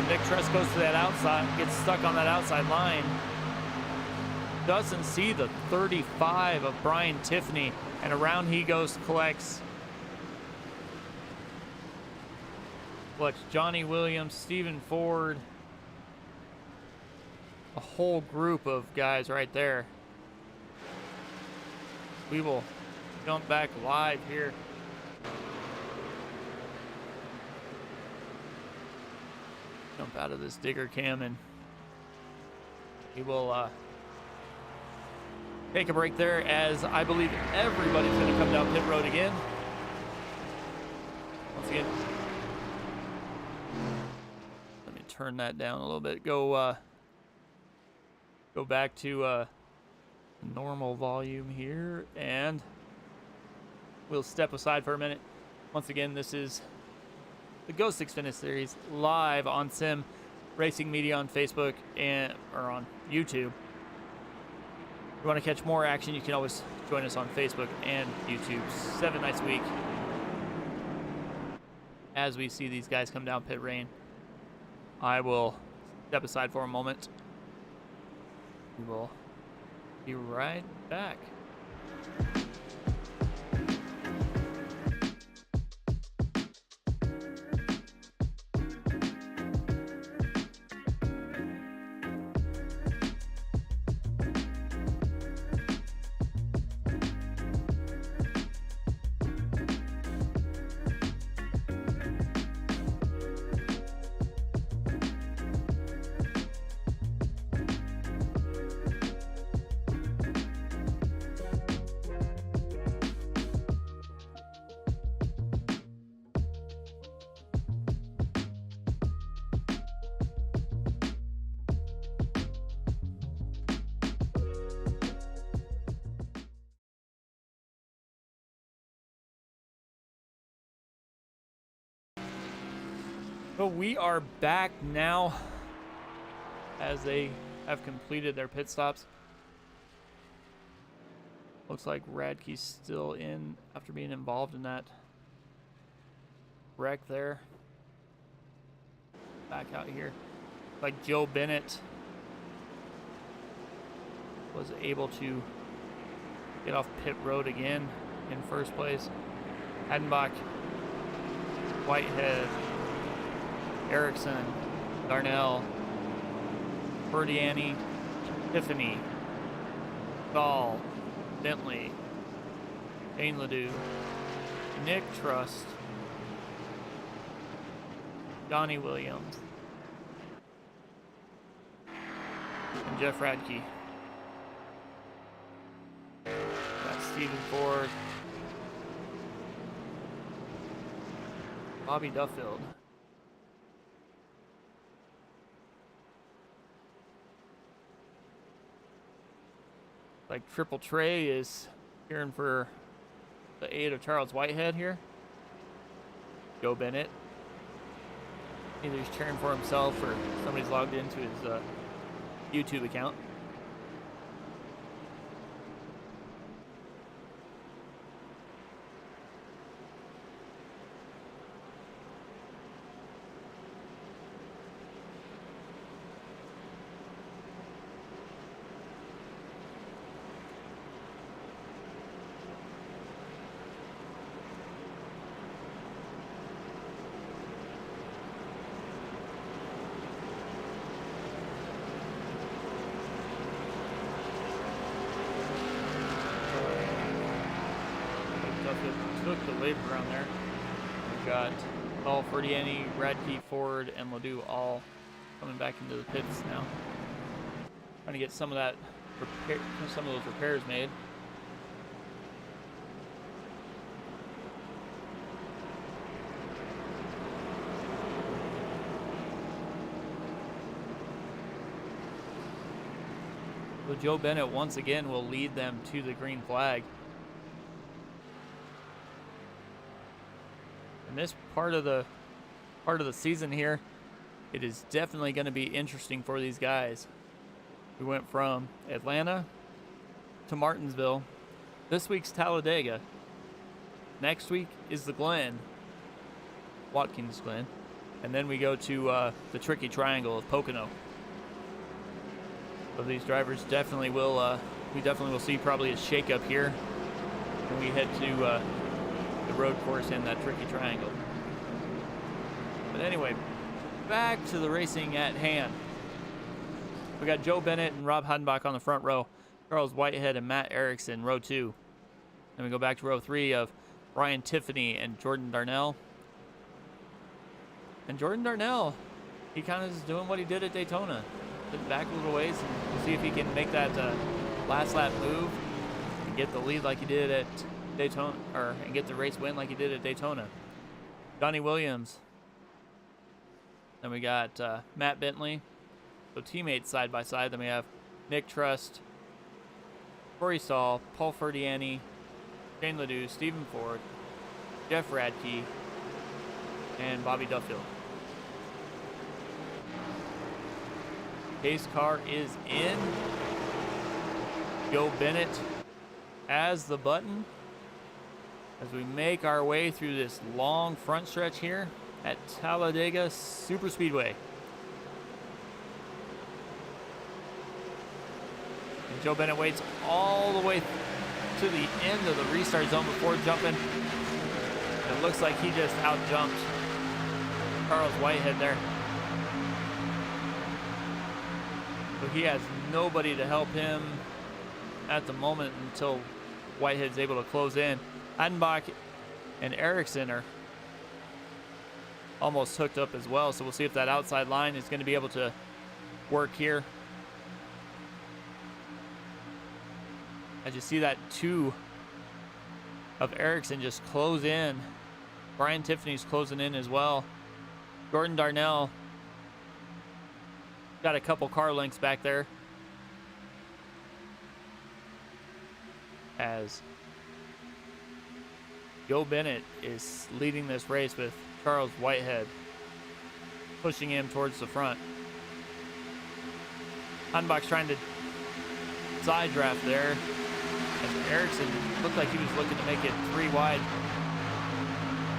Nick Trust goes to that outside, gets stuck on that outside line. Doesn't see the 35 of Brian Tiffany, and around he goes, collects. What's Johnny Williams, Stephen Ford. A whole group of guys right there. We will jump back live here. Jump out of this digger cam and we will take a break there, as I believe everybody's going to come down pit road again. Once again, let me turn that down a little bit. Go back to normal volume here, and we'll step aside for a minute. Once again, this is the Ghost Xfinity Series live on Sim Racing Media on Facebook or on YouTube. If you want to catch more action, you can always join us on Facebook and YouTube 7 nights a week as we see these guys come down pit lane. I will step aside for a moment. We will be right back. So we are back now as they have completed their pit stops. Looks like Radke's still in after being involved in that wreck there. Back out here. Like Joe Bennett was able to get off pit road again in first place. Hadenbach, Whitehead, Erickson, Darnell, Berdiani, Tiffany, Gall, Bentley, Dane Ledoux, Nick Trust, Johnny Williams, and Jeff Radke. Got Stephen Ford, Bobby Duffield. Like Triple Trey is cheering for the aid of Charles Whitehead here. Joe Bennett. Either he's cheering for himself or somebody's logged into his YouTube account. Duffield took the lead around there. We've got Paul Ferdiani, Radke, Ford, and Ledoux all coming back into the pits now. Trying to get some of that some of those repairs made. So Joe Bennett once again will lead them to the green flag. And this part of the season here, it is definitely going to be interesting for these guys. We went from Atlanta to Martinsville. This week's Talladega. Next week is the Glen, Watkins Glen, and then we go to the tricky triangle of Pocono. So these drivers definitely will. We definitely will see probably a shakeup here when we head to the road course in that tricky triangle. But anyway, back to the racing at hand. We got Joe Bennett and Rob Heidenbach on the front row, Charles Whitehead and Matt Erickson, row 2. Then we go back to row 3 of Brian Tiffany and Jordan Darnell. And Jordan Darnell, he kind of is doing what he did at Daytona. Sitting back a little ways and we'll see if he can make that last lap move and get the lead like he did at Daytona, and get the race win like he did at Daytona. Johnny Williams. Then we got Matt Bentley. So teammates side by side. Then we have Nick Trust, Corey Stahl, Paul Ferdiani, Shane Ledoux, Stephen Ford, Jeff Radke, and Bobby Duffield. Pace car is in. Joe Bennett has the button as we make our way through this long front stretch here at Talladega Superspeedway. And Joe Bennett waits all the way to the end of the restart zone before jumping. It looks like he just out-jumped Charles Whitehead there. So he has nobody to help him at the moment until Whitehead's able to close in. Heidenbach and Erickson are almost hooked up as well, so we'll see if that outside line is going to be able to work here. As you see that 2 of Erickson just close in. Brian Tiffany's closing in as well. Jordan Darnell got a couple car lengths back there. As Joe Bennett is leading this race with Charles Whitehead pushing him towards the front. Heidenbach's trying to side draft there. As Erickson looked like he was looking to make it 3 wide.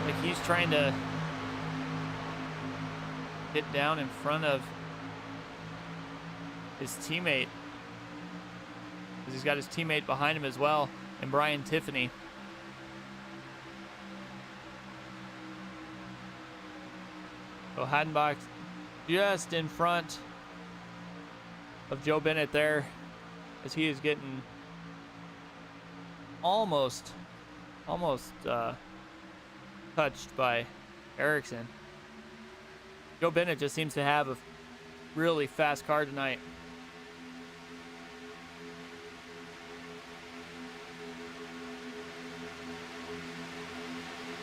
Like he's trying to get down in front of his teammate. Because he's got his teammate behind him as well, and Brian Tiffany. So Heidenbach just in front of Joe Bennett there, as he is getting almost touched by Erickson. Joe Bennett just seems to have a really fast car tonight.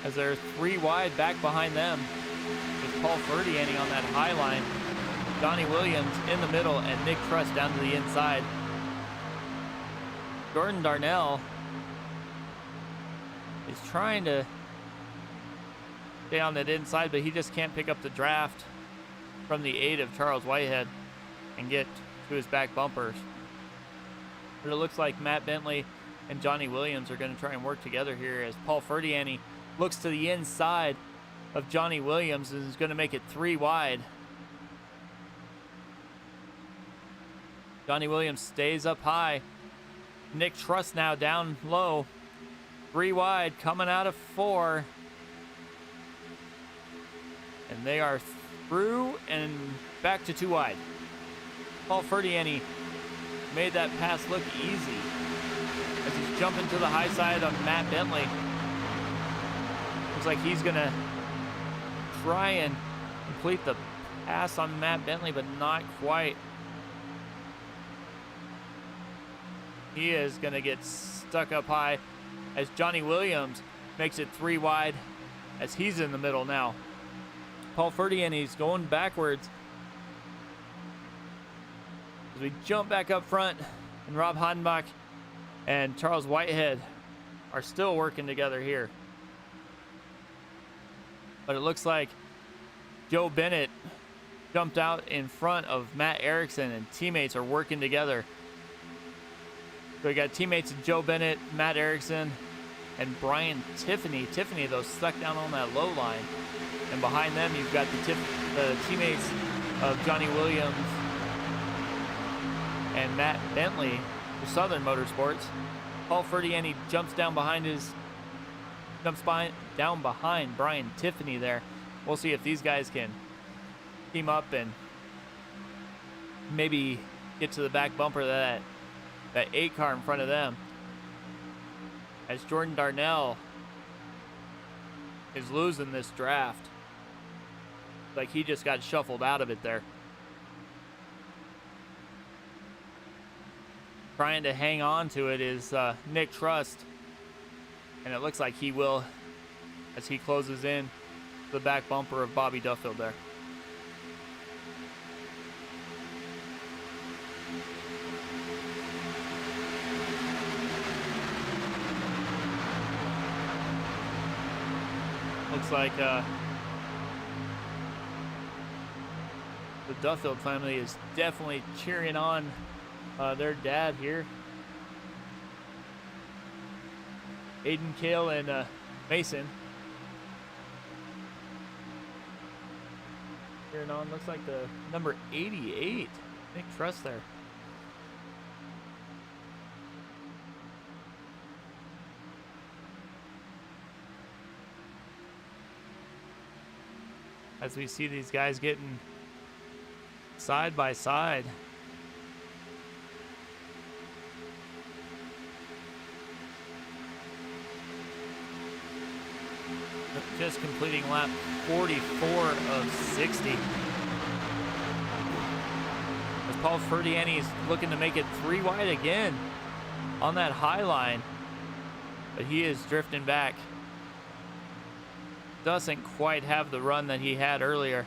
As they're 3 wide back behind them, with Paul Ferdiani on that high line, Johnny Williams in the middle, and Nick Trust down to the inside. Jordan Darnell is trying to stay on that inside, but he just can't pick up the draft from the 8 of Charles Whitehead and get to his back bumpers. But it looks like Matt Bentley and Johnny Williams are going to try and work together here as Paul Ferdiani looks to the inside of Johnny Williams and is going to make it 3 wide. Johnny Williams stays up high. Nick Trust now down low. 3 wide, coming out of 4. And they are through and back to 2 wide. Paul Ferdiani made that pass look easy as he's jumping to the high side of Matt Bentley. Looks like he's going to try and complete the pass on Matt Bentley, but not quite. He is going to get stuck up high as Johnny Williams makes it 3 wide as he's in the middle now. Paul Ferdian, he's going backwards. As we jump back up front, and Rob Heidenbach and Charles Whitehead are still working together here. But it looks like Joe Bennett jumped out in front of Matt Erickson, and teammates are working together. So we got teammates of Joe Bennett, Matt Erickson, and Brian Tiffany. Tiffany, though, stuck down on that low line. And behind them, you've got the teammates of Johnny Williams and Matt Bentley for Southern Motorsports. Paul Ferdiani jumps down behind Brian Tiffany there. We'll see if these guys can team up and maybe get to the back bumper of that 8 car in front of them. As Jordan Darnell is losing this draft. Like he just got shuffled out of it there. Trying to hang on to it is Nick Trust. And it looks like he will as he closes in the back bumper of Bobby Duffield there. Looks like the Duffield family is definitely cheering on their dad here. Aiden, Kale, and Mason. Cheering on. Looks like the number 88, Nick Trust there. As we see these guys getting side by side. Just completing lap 44 of 60. As Paul Ferdiani is looking to make it 3 wide again on that high line. But he is drifting back. Doesn't quite have the run that he had earlier.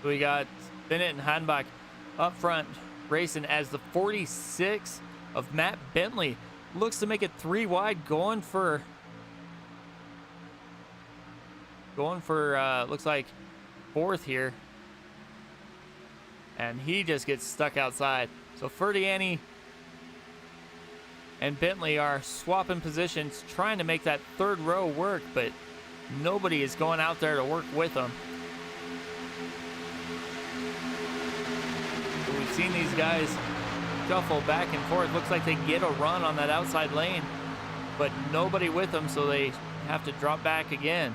We got Bennett and Heidenbach up front racing as the 46 of Matt Bentley looks to make it 3 wide, going for looks like 4th here. And he just gets stuck outside. So Ferdiani and Bentley are swapping positions, trying to make that 3rd row work, but nobody is going out there to work with them. So we've seen these guys shuffle back and forth. Looks like they get a run on that outside lane, but nobody with them, so they have to drop back again.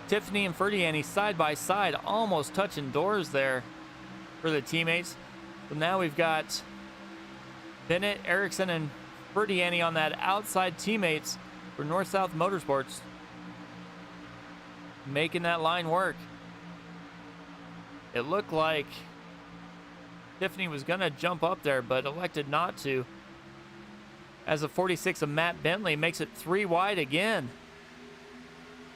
Tiffany and Ferdiani side by side, almost touching doors there for the teammates. So now we've got Bennett, Erickson, and Ferdiani on that outside teammates for North-South Motorsports, making that line work. It looked like Tiffany was going to jump up there, but elected not to. As the 46 of Matt Bentley makes it 3 wide again.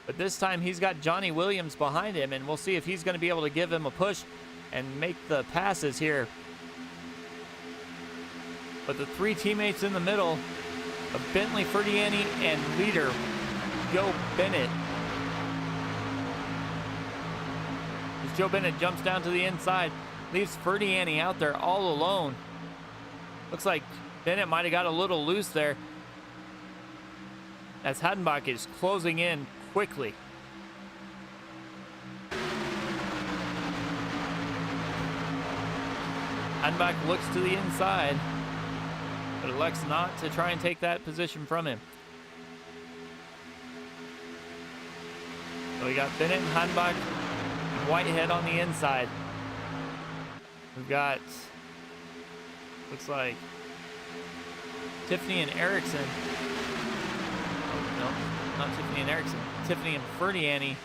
But this time he's got Johnny Williams behind him, and we'll see if he's going to be able to give him a push and make the passes here. But the 3 teammates in the middle of Bentley, Ferdiani, and leader Joe Bennett. As Joe Bennett jumps down to the inside, leaves Ferdiani out there all alone. Looks like Bennett might have got a little loose there, as Heidenbach is closing in quickly. Heidenbach looks to the inside, but elects not to try and take that position from him. So we got Bennett and Heidenbach and Whitehead on the inside. We've got, looks like Tiffany and Erickson. Oh, no, not Tiffany and Erickson. Tiffany and Ferdiani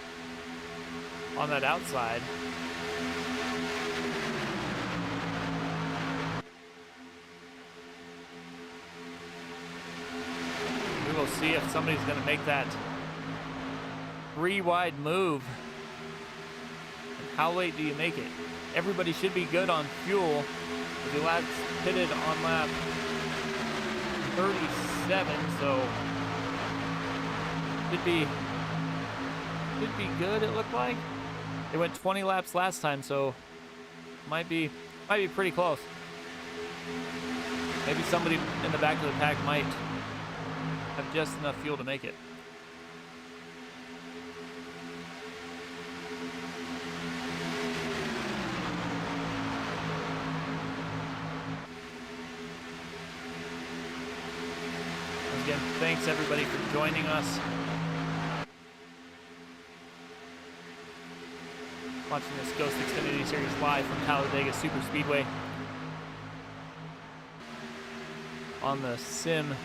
on that outside. We will see if somebody's going to make that 3-wide move. And how late do you make it? Everybody should be good on fuel. The laps pitted on lap 37, so should be good. It looked like they went 20 laps last time, so might be pretty close. Maybe somebody in the back of the pack might have just enough fuel to make it. Again, thanks everybody for joining us. Watching this Ghost Xfinity Series live from Talladega Superspeedway on the Sim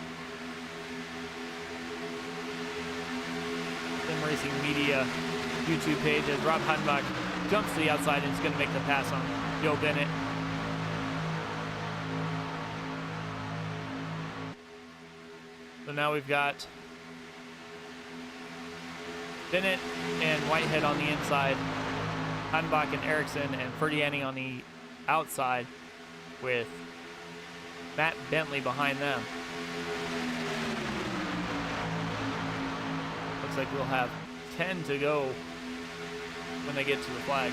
Racing Media YouTube page as Rob Heidenbach jumps to the outside and is going to make the pass on Joe Bennett. So now we've got Bennett and Whitehead on the inside, Heidenbach and Erickson and Ferdiani on the outside with Matt Bentley behind them. Looks like we'll have 10 to go when they get to the flag.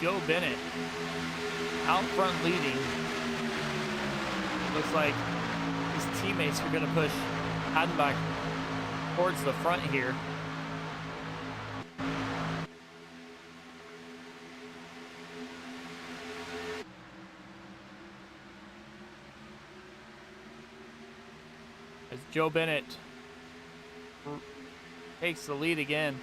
Joe Bennett out front leading. Looks like his teammates are going to push Heidenbach towards the front here. As Joe Bennett takes the lead again,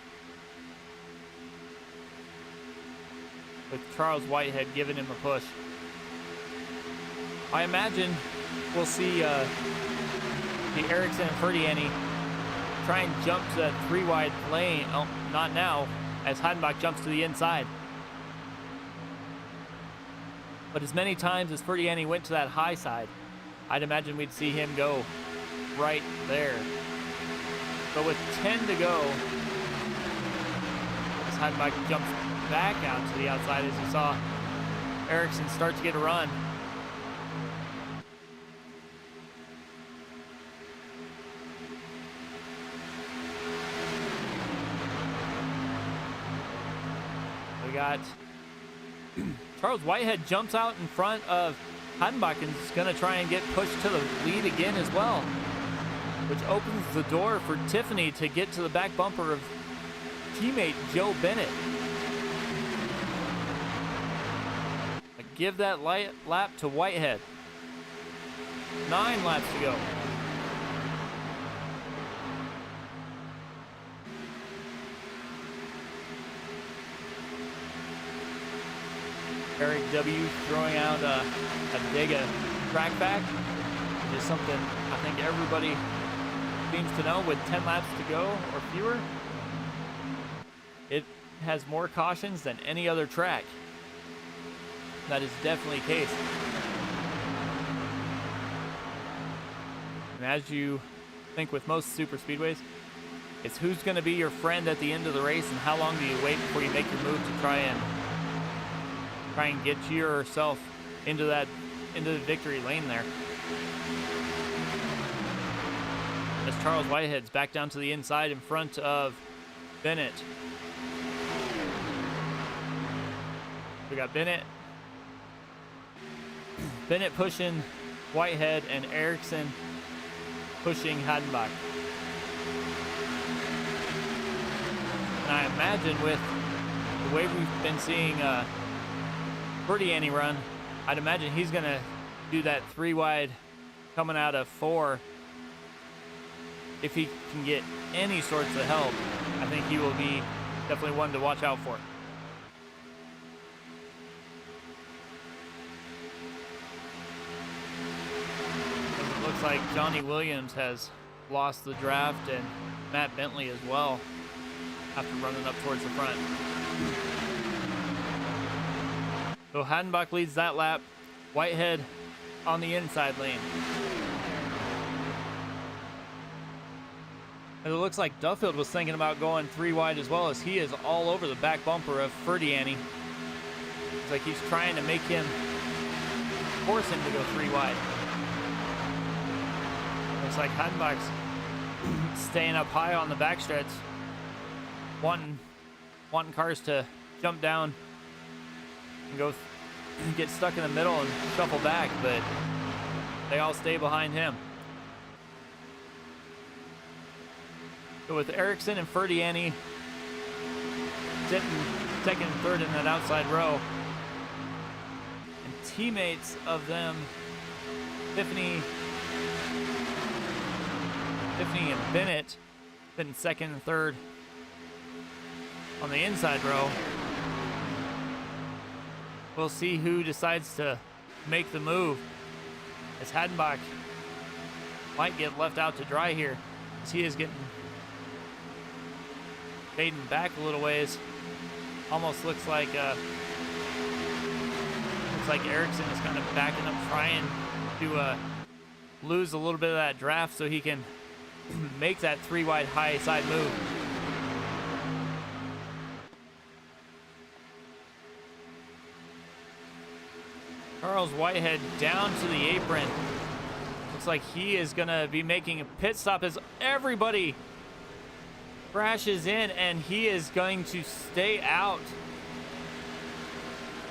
with Charles Whitehead giving him a push. I imagine we'll see the Erickson and Ferdiani try and jump to that 3-wide lane. Oh, not now, as Heidenbach jumps to the inside. But as many times as Ferdiani went to that high side, I'd imagine we'd see him go right there. But with 10 to go, as Heidenbach jumps back out to the outside as you saw Erickson start to get a run. We got Charles Whitehead jumps out in front of Heidenbach and is going to try and get pushed to the lead again as well, which opens the door for Tiffany to get to the back bumper of teammate Joe Bennett. Give that light lap to Whitehead. 9 laps to go. Eric W. throwing out a Talladega track back. Just something I think everybody seems to know with 10 laps to go or fewer. It has more cautions than any other track. That is definitely the case. And as you think with most super speedways, it's who's going to be your friend at the end of the race and how long do you wait before you make your move to try and get yourself into the victory lane there. As Charles Whitehead's back down to the inside in front of Bennett. We got Bennett pushing Whitehead and Erickson pushing Heidenbach. And I imagine with the way we've been seeing Ferdiani run, I'd imagine he's going to do that 3-wide coming out of 4, if he can get any sorts of help, I think he will be definitely one to watch out for. It looks like Johnny Williams has lost the draft, and Matt Bentley as well, after running up towards the front. So Hadenbach leads that lap. Whitehead on the inside lane. And it looks like Duffield was thinking about going 3 wide as well, as he is all over the back bumper of Ferdiani. It's like he's trying to make him, force him to go 3 wide. Looks like Hadenbach's staying up high on the backstretch, wanting cars to jump down and go get stuck in the middle and shuffle back, but they all stay behind him. So with Ericsson and Ferdiani sitting second and third in that outside row, and teammates of them, Tiffany and Bennett, sitting second and third on the inside row. We'll see who decides to make the move, as Hadenbach might get left out to dry here, as he is getting fading back a little ways. Almost looks like Ericsson is kind of backing up, trying to lose a little bit of that draft so he can make that 3 wide high side move. Charles Whitehead down to the apron. Looks like he is going to be making a pit stop as everybody crashes in, and he is going to stay out.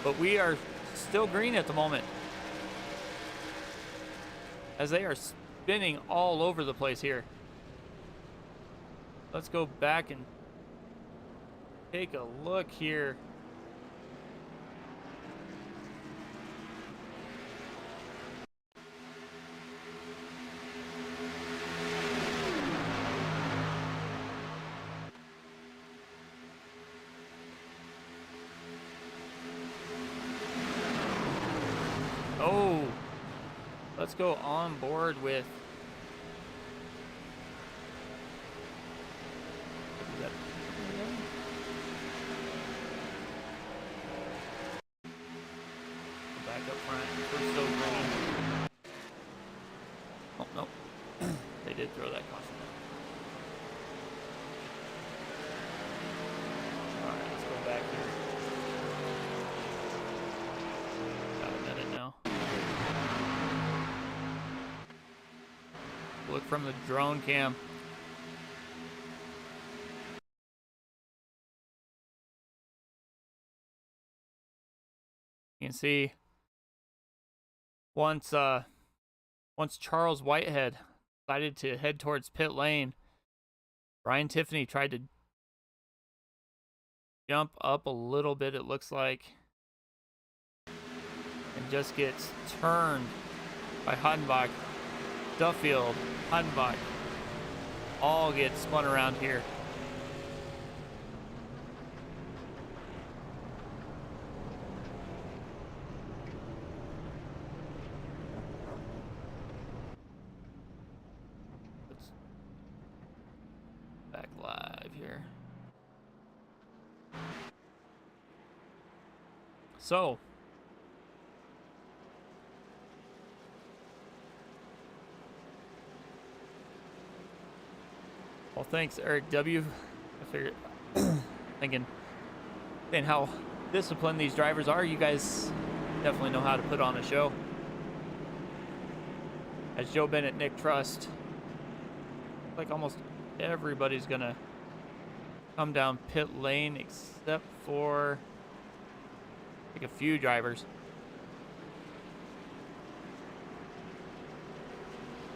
But we are still green at the moment, as they are spinning all over the place here. Let's go back and take a look here. Oh, let's go on board with back up front. We're so green. Oh, no. They did throw that caution. All right, let's go back here. Got a minute now. Look from the drone cam. You can see once Charles Whitehead decided to head towards pit lane, Brian Tiffany tried to jump up a little bit, it looks like, and just gets turned by Hadenbach. Duffield, Hadenbach, all get spun around here. Let's back live here. So, well, thanks, Eric W. I figured, thinking how disciplined these drivers are. You guys definitely know how to put on a show. As Joe Bennett, Nick Trust, like almost everybody's gonna come down pit lane except for like a few drivers.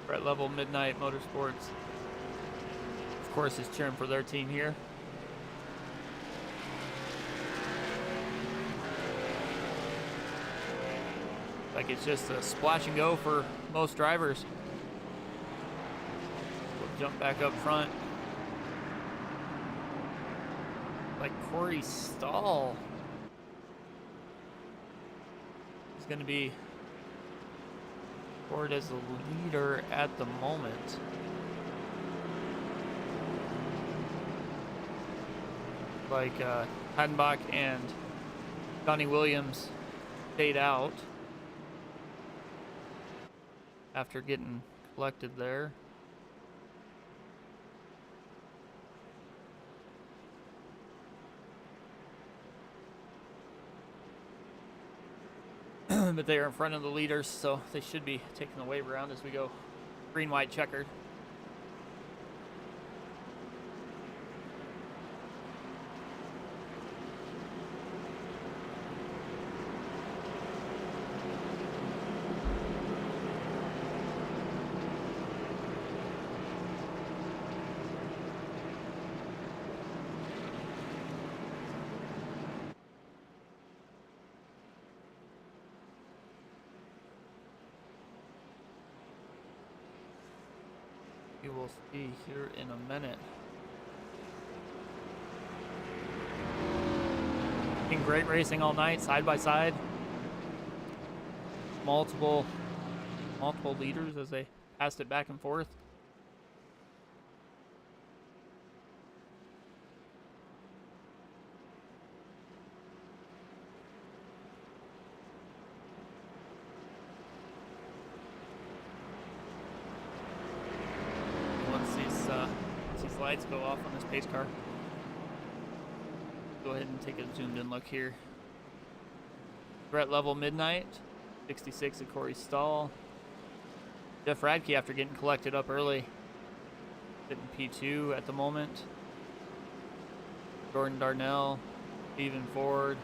Brett Level, Midnight Motorsports, of course, is cheering for their team here. Like like it's just a splash and go for most drivers. We'll jump back up front. Like Corey Stahl is going to be scored as the leader at the moment. Like Hadenbach and Donnie Williams stayed out after getting collected there. But they are in front of the leaders, so they should be taking the wave around as we go green, white, checkered. You will see here in a minute. Been great racing all night, side by side. Multiple leaders as they passed it back and forth. These lights go off on this pace car. Go ahead and take a zoomed in look here. Threat level midnight, 66 at Corey Stahl. Jeff Radke, after getting collected up early, sitting P2 at the moment. Jordan Darnell, Stephen Ford,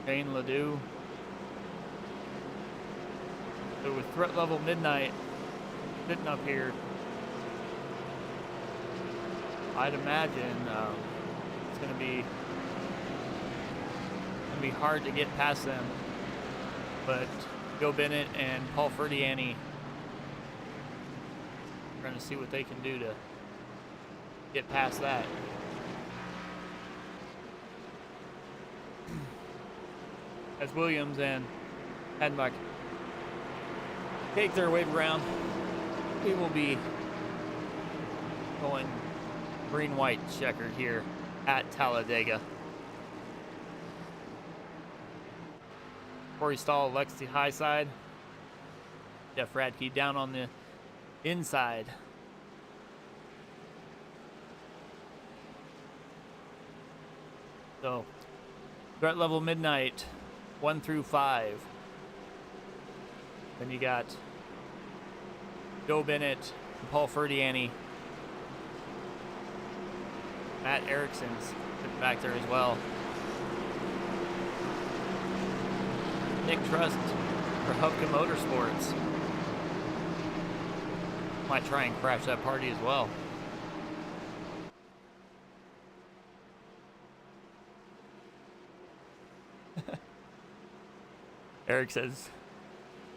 Shane Ledoux. So with threat level midnight sitting up here, I'd imagine it's going to be hard to get past them. But Joe Bennett and Paul Ferdiani are going to see what they can do to get past that. As Williams and Hadenbach take their wave around, we will be going green-white checkered here at Talladega. Corey Stahl, Lexi high side. Jeff Radke down on the inside. So, threat level midnight, 1 through 5. Then you got Joe Bennett and Paul Ferdiani. Matt Erickson's sitting back there as well. Nick Trust for Hupka Motorsports might try and crash that party as well. Eric says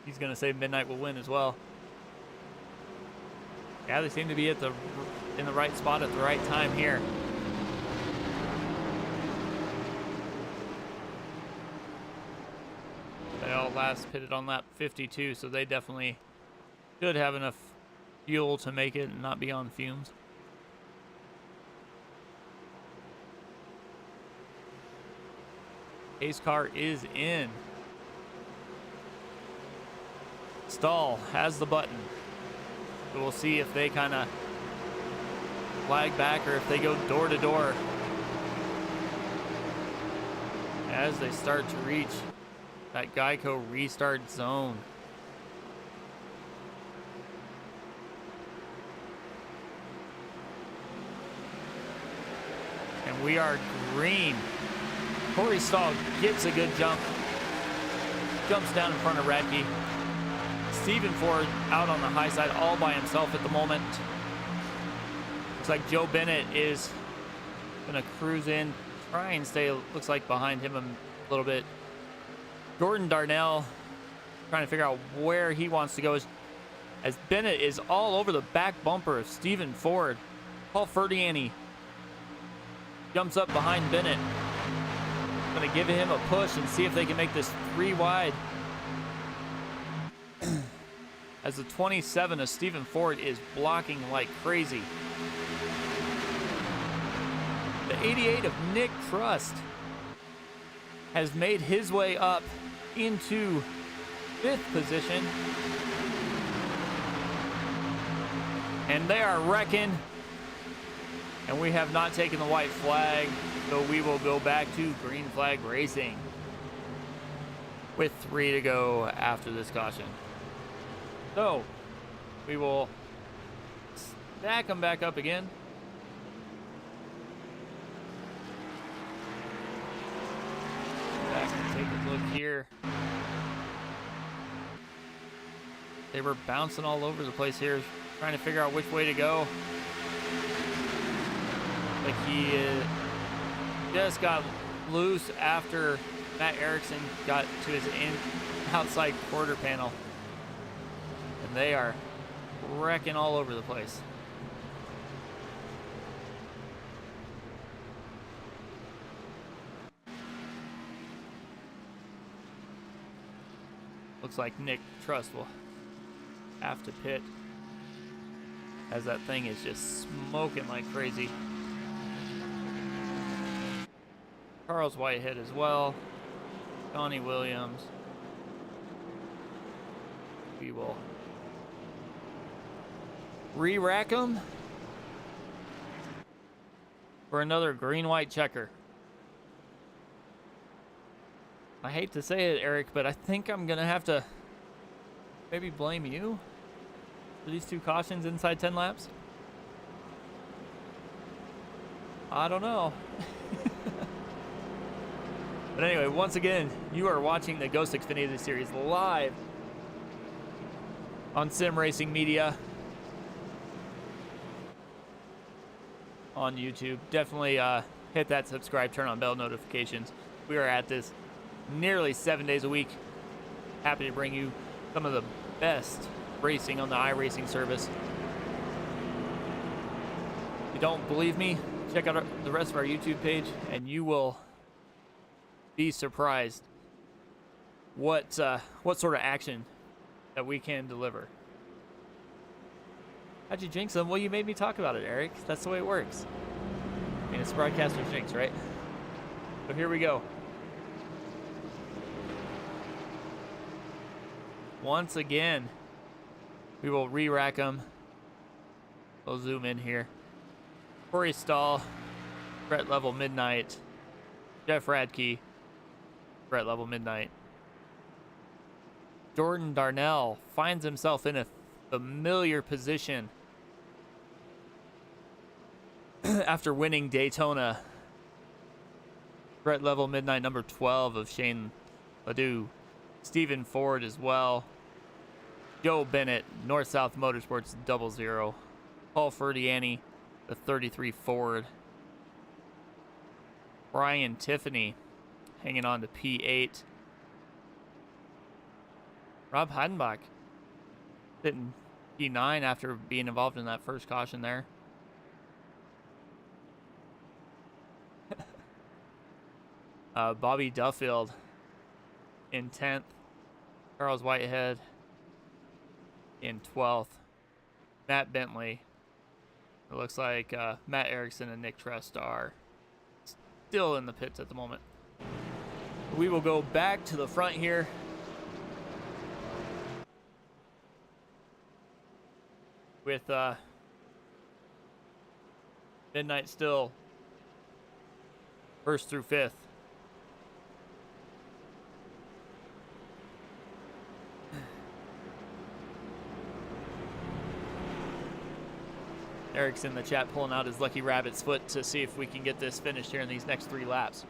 he's going to say midnight will win as well. Yeah, they seem to be in the right spot at the right time here. They all last pitted on lap 52, so they definitely should have enough fuel to make it and not be on fumes. Pace car is in. Stahl has the button. So we'll see if they kind of flag back or if they go door to door as they start to reach that Geico restart zone. And we are green. Corey Stahl gets a good jump. Jumps down in front of Radke. Stephen Ford out on the high side all by himself at the moment. Looks like Joe Bennett is going to cruise in, try and stay, looks like behind him a little bit. Jordan Darnell trying to figure out where he wants to go as Bennett is all over the back bumper of Stephen Ford. Paul Ferdiani jumps up behind Bennett. Going to give him a push and see if they can make this 3 wide. As the 27 of Stephen Ford is blocking like crazy. The 88 of Nick Trust has made his way up into 5th position. And they are wrecking. And we have not taken the white flag, so we will go back to green flag racing with 3 to go after this caution. So we will stack them back up again. Back and take a look here. They were bouncing all over the place here, trying to figure out which way to go. Like he just got loose after Matt Erickson got to his outside quarter panel. And they are wrecking all over the place. Looks like Nick Trust will have to pit as that thing is just smoking like crazy. Charles Whitehead as well. Johnny Williams. We will re-rack them for another green-white checker. I hate to say it, Eric, but I think I'm going to have to maybe blame you for these 2 cautions inside 10 laps. I don't know. But anyway, once again, you are watching the Ghost Xfinity Series live on Sim Racing Media on YouTube. Definitely hit that subscribe, turn on bell notifications. We are at this nearly 7 days a week. Happy to bring you some of the best racing on the iRacing service. If you don't believe me, check out the rest of our YouTube page and you will be surprised what sort of action that we can deliver. How'd you jinx them? Well, you made me talk about it, Eric. That's the way it works. I mean, it's broadcaster's jinx, right? So here we go. Once again, we will re-rack them. We'll zoom in here. Corey Stahl, Brett Level Midnight, Jeff Radke, Brett Level Midnight. Jordan Darnell finds himself in a familiar position after winning Daytona. Brett Level Midnight, number 12 of Shane Ledoux. Stephen Ford as well. Joe Bennett, North-South Motorsports 00. Paul Ferdiani, the 33 Ford. Brian Tiffany hanging on to P8. Rob Heidenbach sitting P9 after being involved in that first caution there. Bobby Duffield in 10th. Charles Whitehead in 12th. Matt Bentley. It looks like Matt Erickson and Nick Trust are still in the pits at the moment. We will go back to the front here. With Midnight still first through 5th. Eric's in the chat pulling out his lucky rabbit's foot to see if we can get this finished here in these next 3 laps.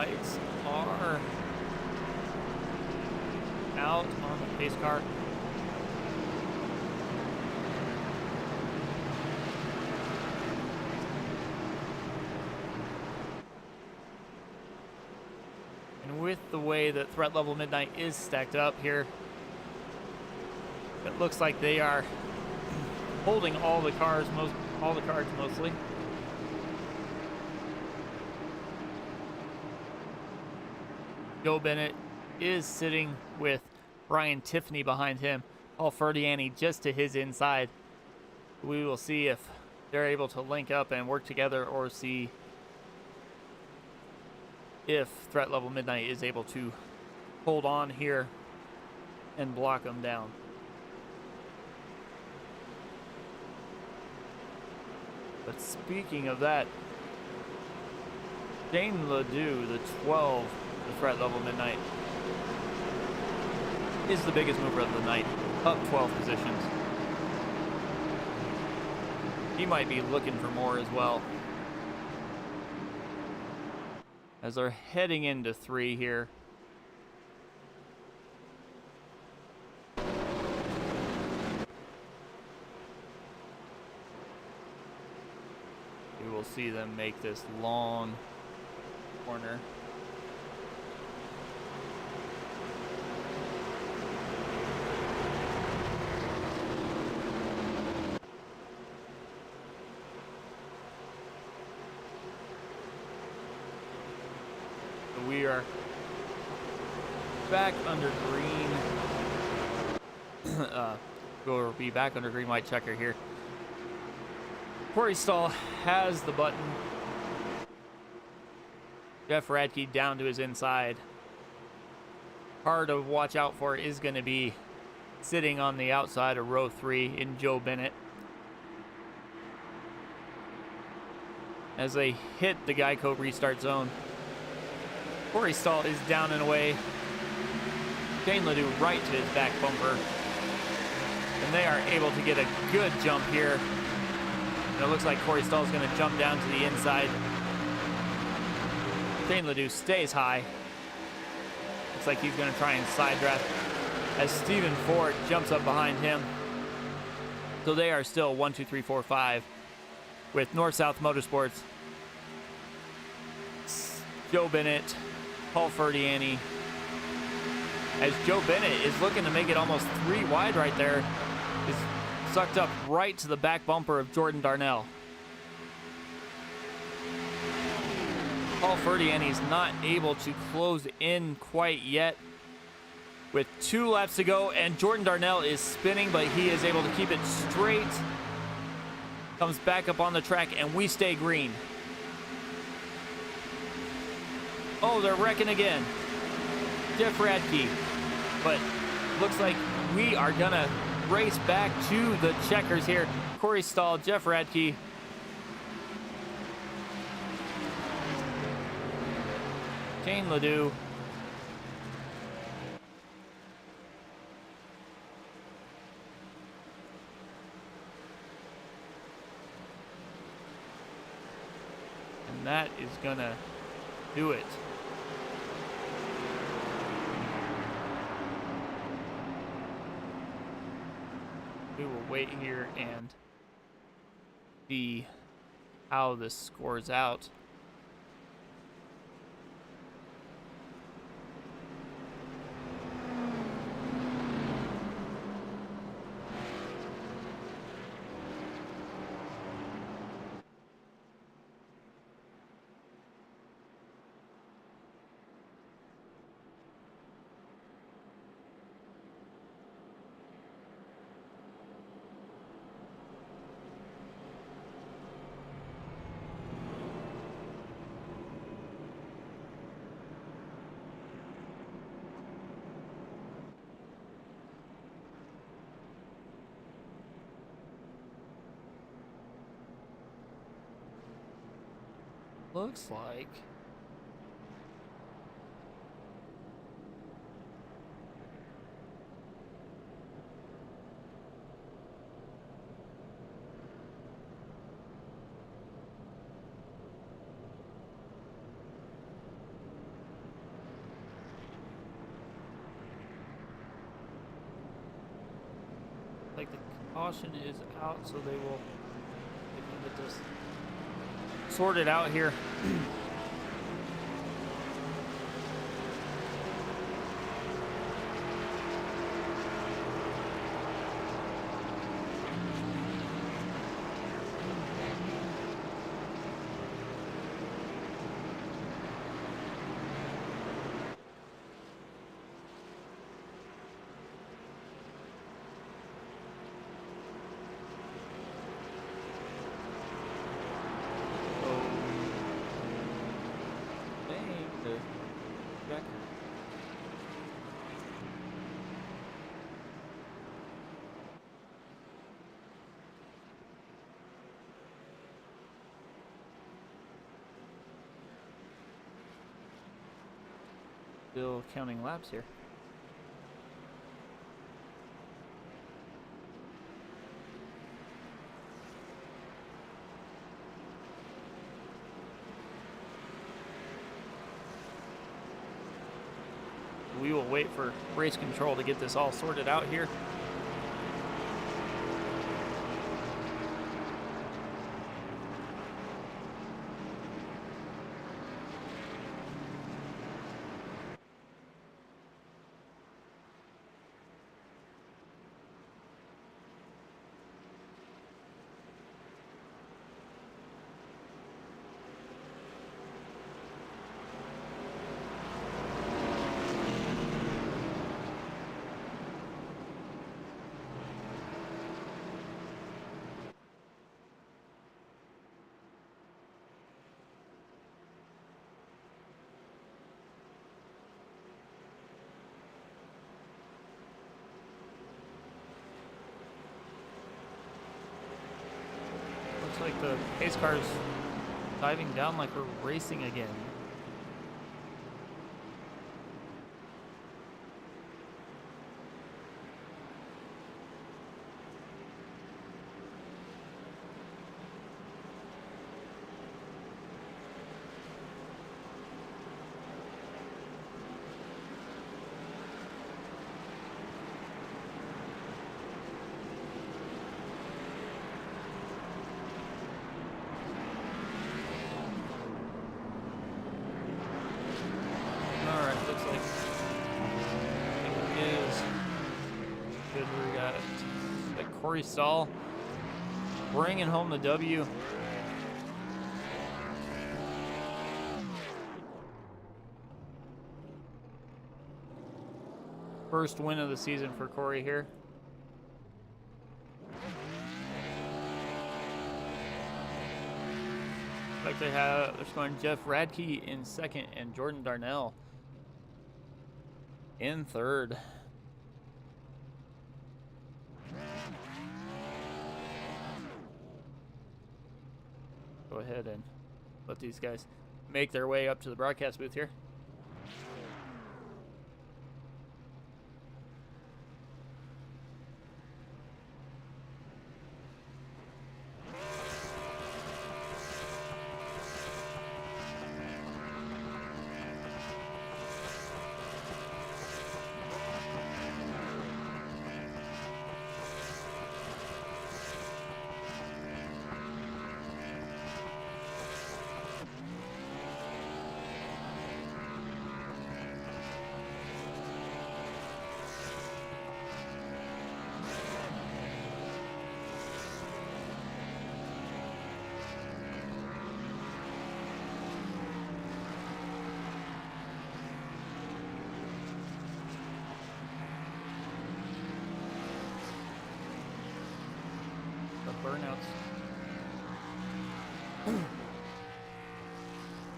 lights are out on the pace car. And with the way that Threat Level Midnight is stacked up here, it looks like they are holding all the cards mostly. Joe Bennett is sitting with Brian Tiffany behind him. Paul Ferdiani just to his inside. We will see if they're able to link up and work together, or see if Threat Level Midnight is able to hold on here and block them down. But speaking of that, Dane Ledoux, the 12, the Threat Level Midnight, is the biggest mover of the night, up 12 positions. He might be looking for more as well. As they're heading into 3 here. We will see them make this long corner. We are back under green. We'll be back under green white checker here. Corey Stahl has the button. Jeff Radke down to his inside. Car to watch out for is going to be sitting on the outside of row 3 in Joe Bennett. As they hit the Geico restart zone. Corey Stahl is down and away. Dane Ledoux right to his back bumper. And they are able to get a good jump here. And it looks like Corey Stahl is going to jump down to the inside. Dane Ledoux stays high. Looks like he's going to try and side draft as Stephen Ford jumps up behind him. So they are still 1, 2, 3, 4, 5 with North-South Motorsports. Joe Bennett, Paul Ferdiani. As Joe Bennett is looking to make it almost 3 wide right there. Is sucked up right to the back bumper of Jordan Darnell. Paul Ferdiani is not able to close in quite yet. With 2 laps to go, and Jordan Darnell is spinning, but he is able to keep it straight. Comes back up on the track, and we stay green. Oh, they're wrecking again. Jeff Radke. But looks like we are going to race back to the checkers here. Corey Stahl, Jeff Radke. Dane Ledoux. And that is going to do it. We will wait here and see how this scores out. Looks like like the caution is out, so they can get this sorted out here. Still counting laps here. We will wait for race control to get this all sorted out here. Looks like the pace car's diving down like we're racing again. Corey Stahl bringing home the W. First win of the season for Corey here. Like they're going Jeff Radke in second and Jordan Darnell in third. Go ahead and let these guys make their way up to the broadcast booth here. Burnouts.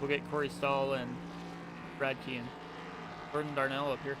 We'll get Corey Stahl and Radke and Jordan Darnell up here.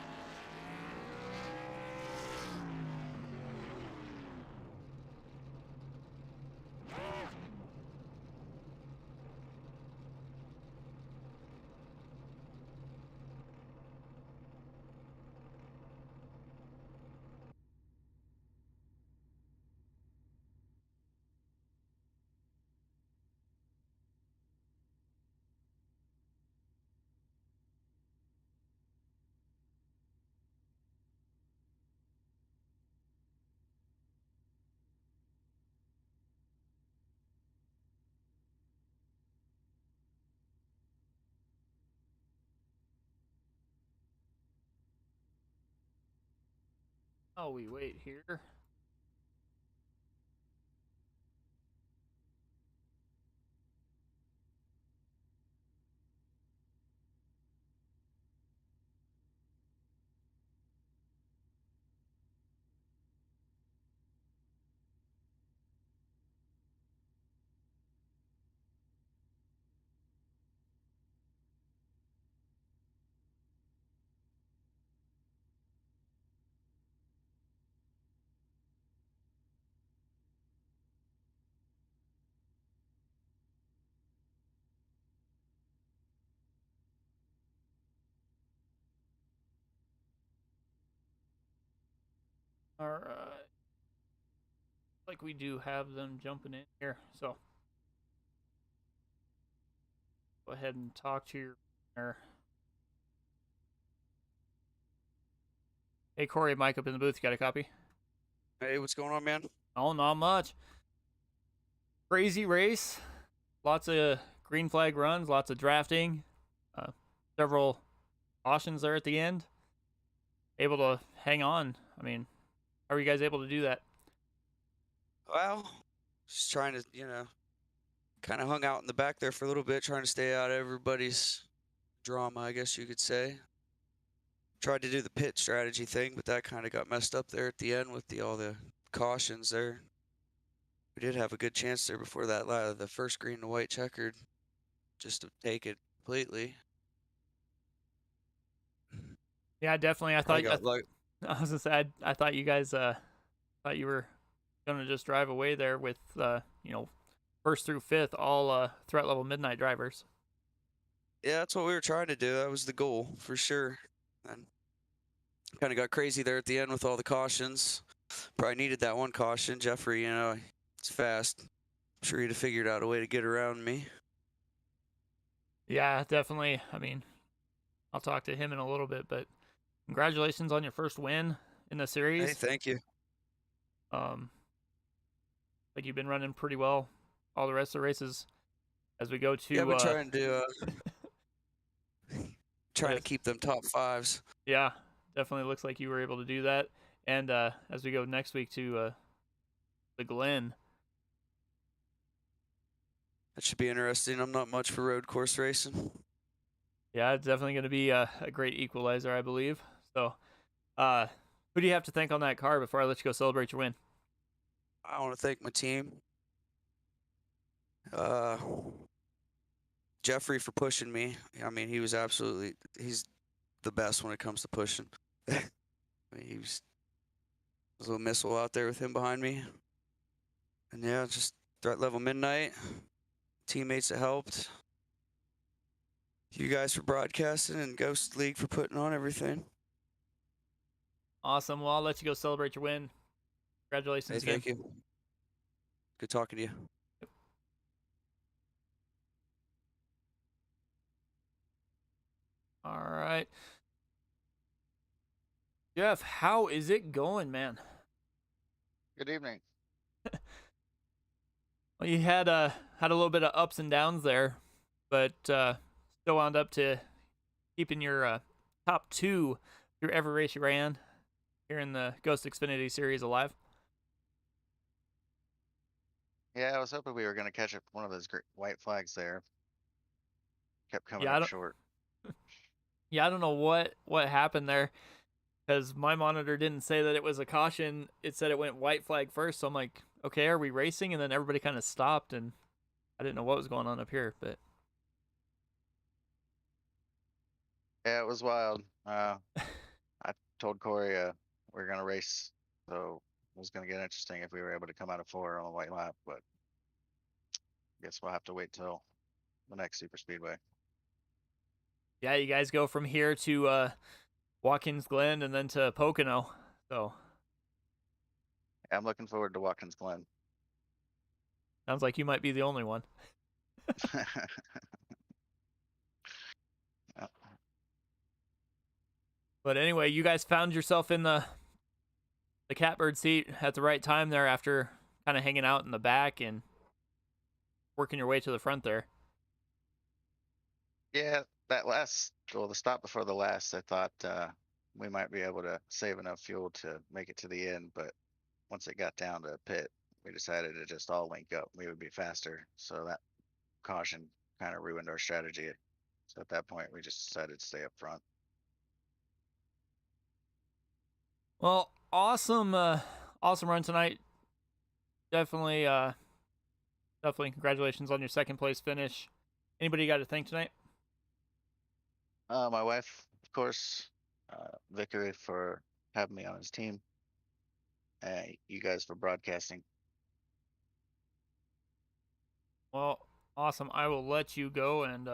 Oh, we wait here. All right. Like we do have them jumping in here. So go ahead and talk to your. Hey, Corey, Mike up in the booth. You got a copy? Hey, what's going on, man? Oh, not much. Crazy race. Lots of green flag runs, lots of drafting, uh, several cautions there at the end. Able to hang on. I mean, how are you guys able to do that? Well, just trying to, kind of hung out in the back there for a little bit, trying to stay out of everybody's drama, I guess you could say. Tried to do the pit strategy thing, but that kind of got messed up there at the end with all the cautions there. We did have a good chance there before that, the first green and white checkered, just to take it completely. Yeah, definitely. I Probably thought got luck. I was gonna say I thought you guys thought you were gonna just drive away there with first through fifth all threat level midnight drivers. Yeah, that's what we were trying to do. That was the goal for sure. And kind of got crazy there at the end with all the cautions. Probably needed that one caution. Jeffrey, it's fast. I'm sure he'd have figured out a way to get around me. Yeah, definitely. I mean, I'll talk to him in a little bit, but congratulations on your first win in the series. Hey, thank you. Like you've been running pretty well all the rest of the races as we go to. Yeah, I've been trying to Yes. keep them top fives. Yeah, definitely looks like you were able to do that. And as we go next week to the Glen, That should be interesting. I'm not much for road course racing. yeah, it's definitely going to be a great equalizer, I believe. So, who do you have to thank on that car before I let you go celebrate your win? I want to thank my team. Jeffrey for pushing me. I mean, he's the best when it comes to pushing. I mean, he was a little missile out there with him behind me. And yeah, just threat level midnight. Teammates that helped. You guys for broadcasting and Ghost League for putting on everything. Awesome. Well, I'll let you go celebrate your win. Congratulations Hey, again. thank you. Good talking to you. All right. Jeff, how is it going, man? Good evening. Well, you had a little bit of ups and downs there, but still wound up to keeping your top two through every race you ran here in the Ghost Xfinity series alive. Yeah, I was hoping we were going to catch up one of those white flags there. Kept coming Yeah, up short. Yeah, I don't know what happened there because my monitor didn't say that it was a caution. It said it went white flag first. So I'm like, okay, are we racing? And then everybody kind of stopped, and I didn't know what was going on up here. But Yeah, it was wild. I told Corey we were going to race, so it was going to get interesting if we were able to come out of 4 on a white lap. But I guess we'll have to wait till the next Superspeedway. yeah, you guys go from here to Watkins Glen and then to Pocono. So Yeah, I'm looking forward to Watkins Glen. sounds like you might be the only one. Yeah. But anyway, you guys found yourself in the catbird seat at the right time there after kind of hanging out in the back and working your way to the front there. Yeah, the stop before the last, I thought we might be able to save enough fuel to make it to the end. But once it got down to pit, we decided to just all link up. We would be faster. So that caution kind of ruined our strategy. So at that point, we just decided to stay up front. Well, awesome run tonight. Definitely congratulations on your second place finish. Anybody you got to thank tonight? My wife, of course, Vickery for having me on his team. You guys for broadcasting. Well, awesome. I will let you go and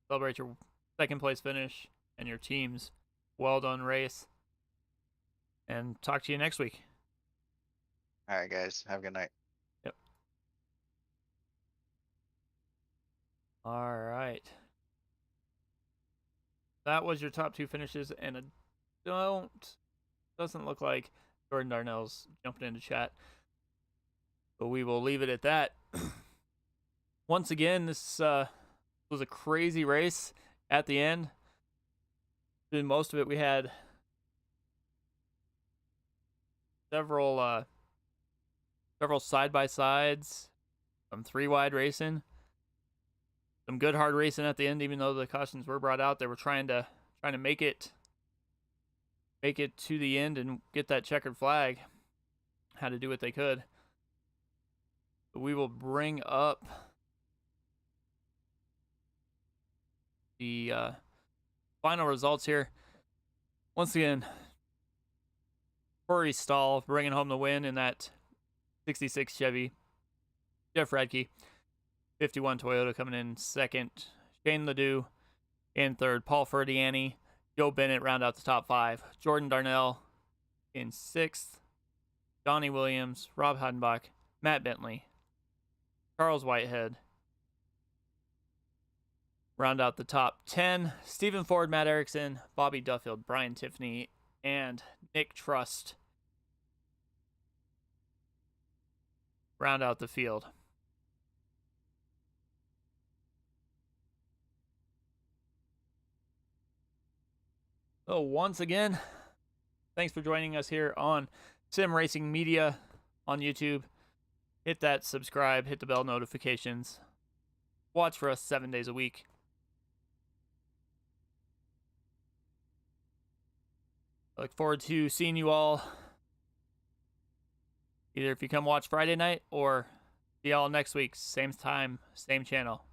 celebrate your second place finish and your team's well done race. And talk to you next week. All right, guys. Have a good night. Yep. All right. That was your top 2 finishes, and it doesn't look like Jordan Darnell's jumping into chat. But we will leave it at that. Once again, this was a crazy race at the end. Through most of it, we had several side-by-sides, some 3-wide racing, some good hard racing at the end. Even though the cautions were brought out, they were trying to make it to the end and get that checkered flag. Had to do what they could. But we will bring up the final results here. Once again, Corey Stahl bringing home the win in that 66 Chevy. Jeff Radke, 51 Toyota, coming in second. Shane Ledoux in third. Paul Ferdiani, Joe Bennett round out the top 5. Jordan Darnell in sixth. Donnie Williams, Rob Hadenbach, Matt Bentley, Charles Whitehead round out the top 10. Stephen Ford, Matt Erickson, Bobby Duffield, Brian Tiffany, and Nick Trust round out the field. So once again, thanks for joining us here on Sim Racing Media on YouTube. Hit that subscribe, hit the bell notifications. Watch for us 7 days a week. I look forward to seeing you all, either if you come watch Friday night or see y'all next week, same time, same channel.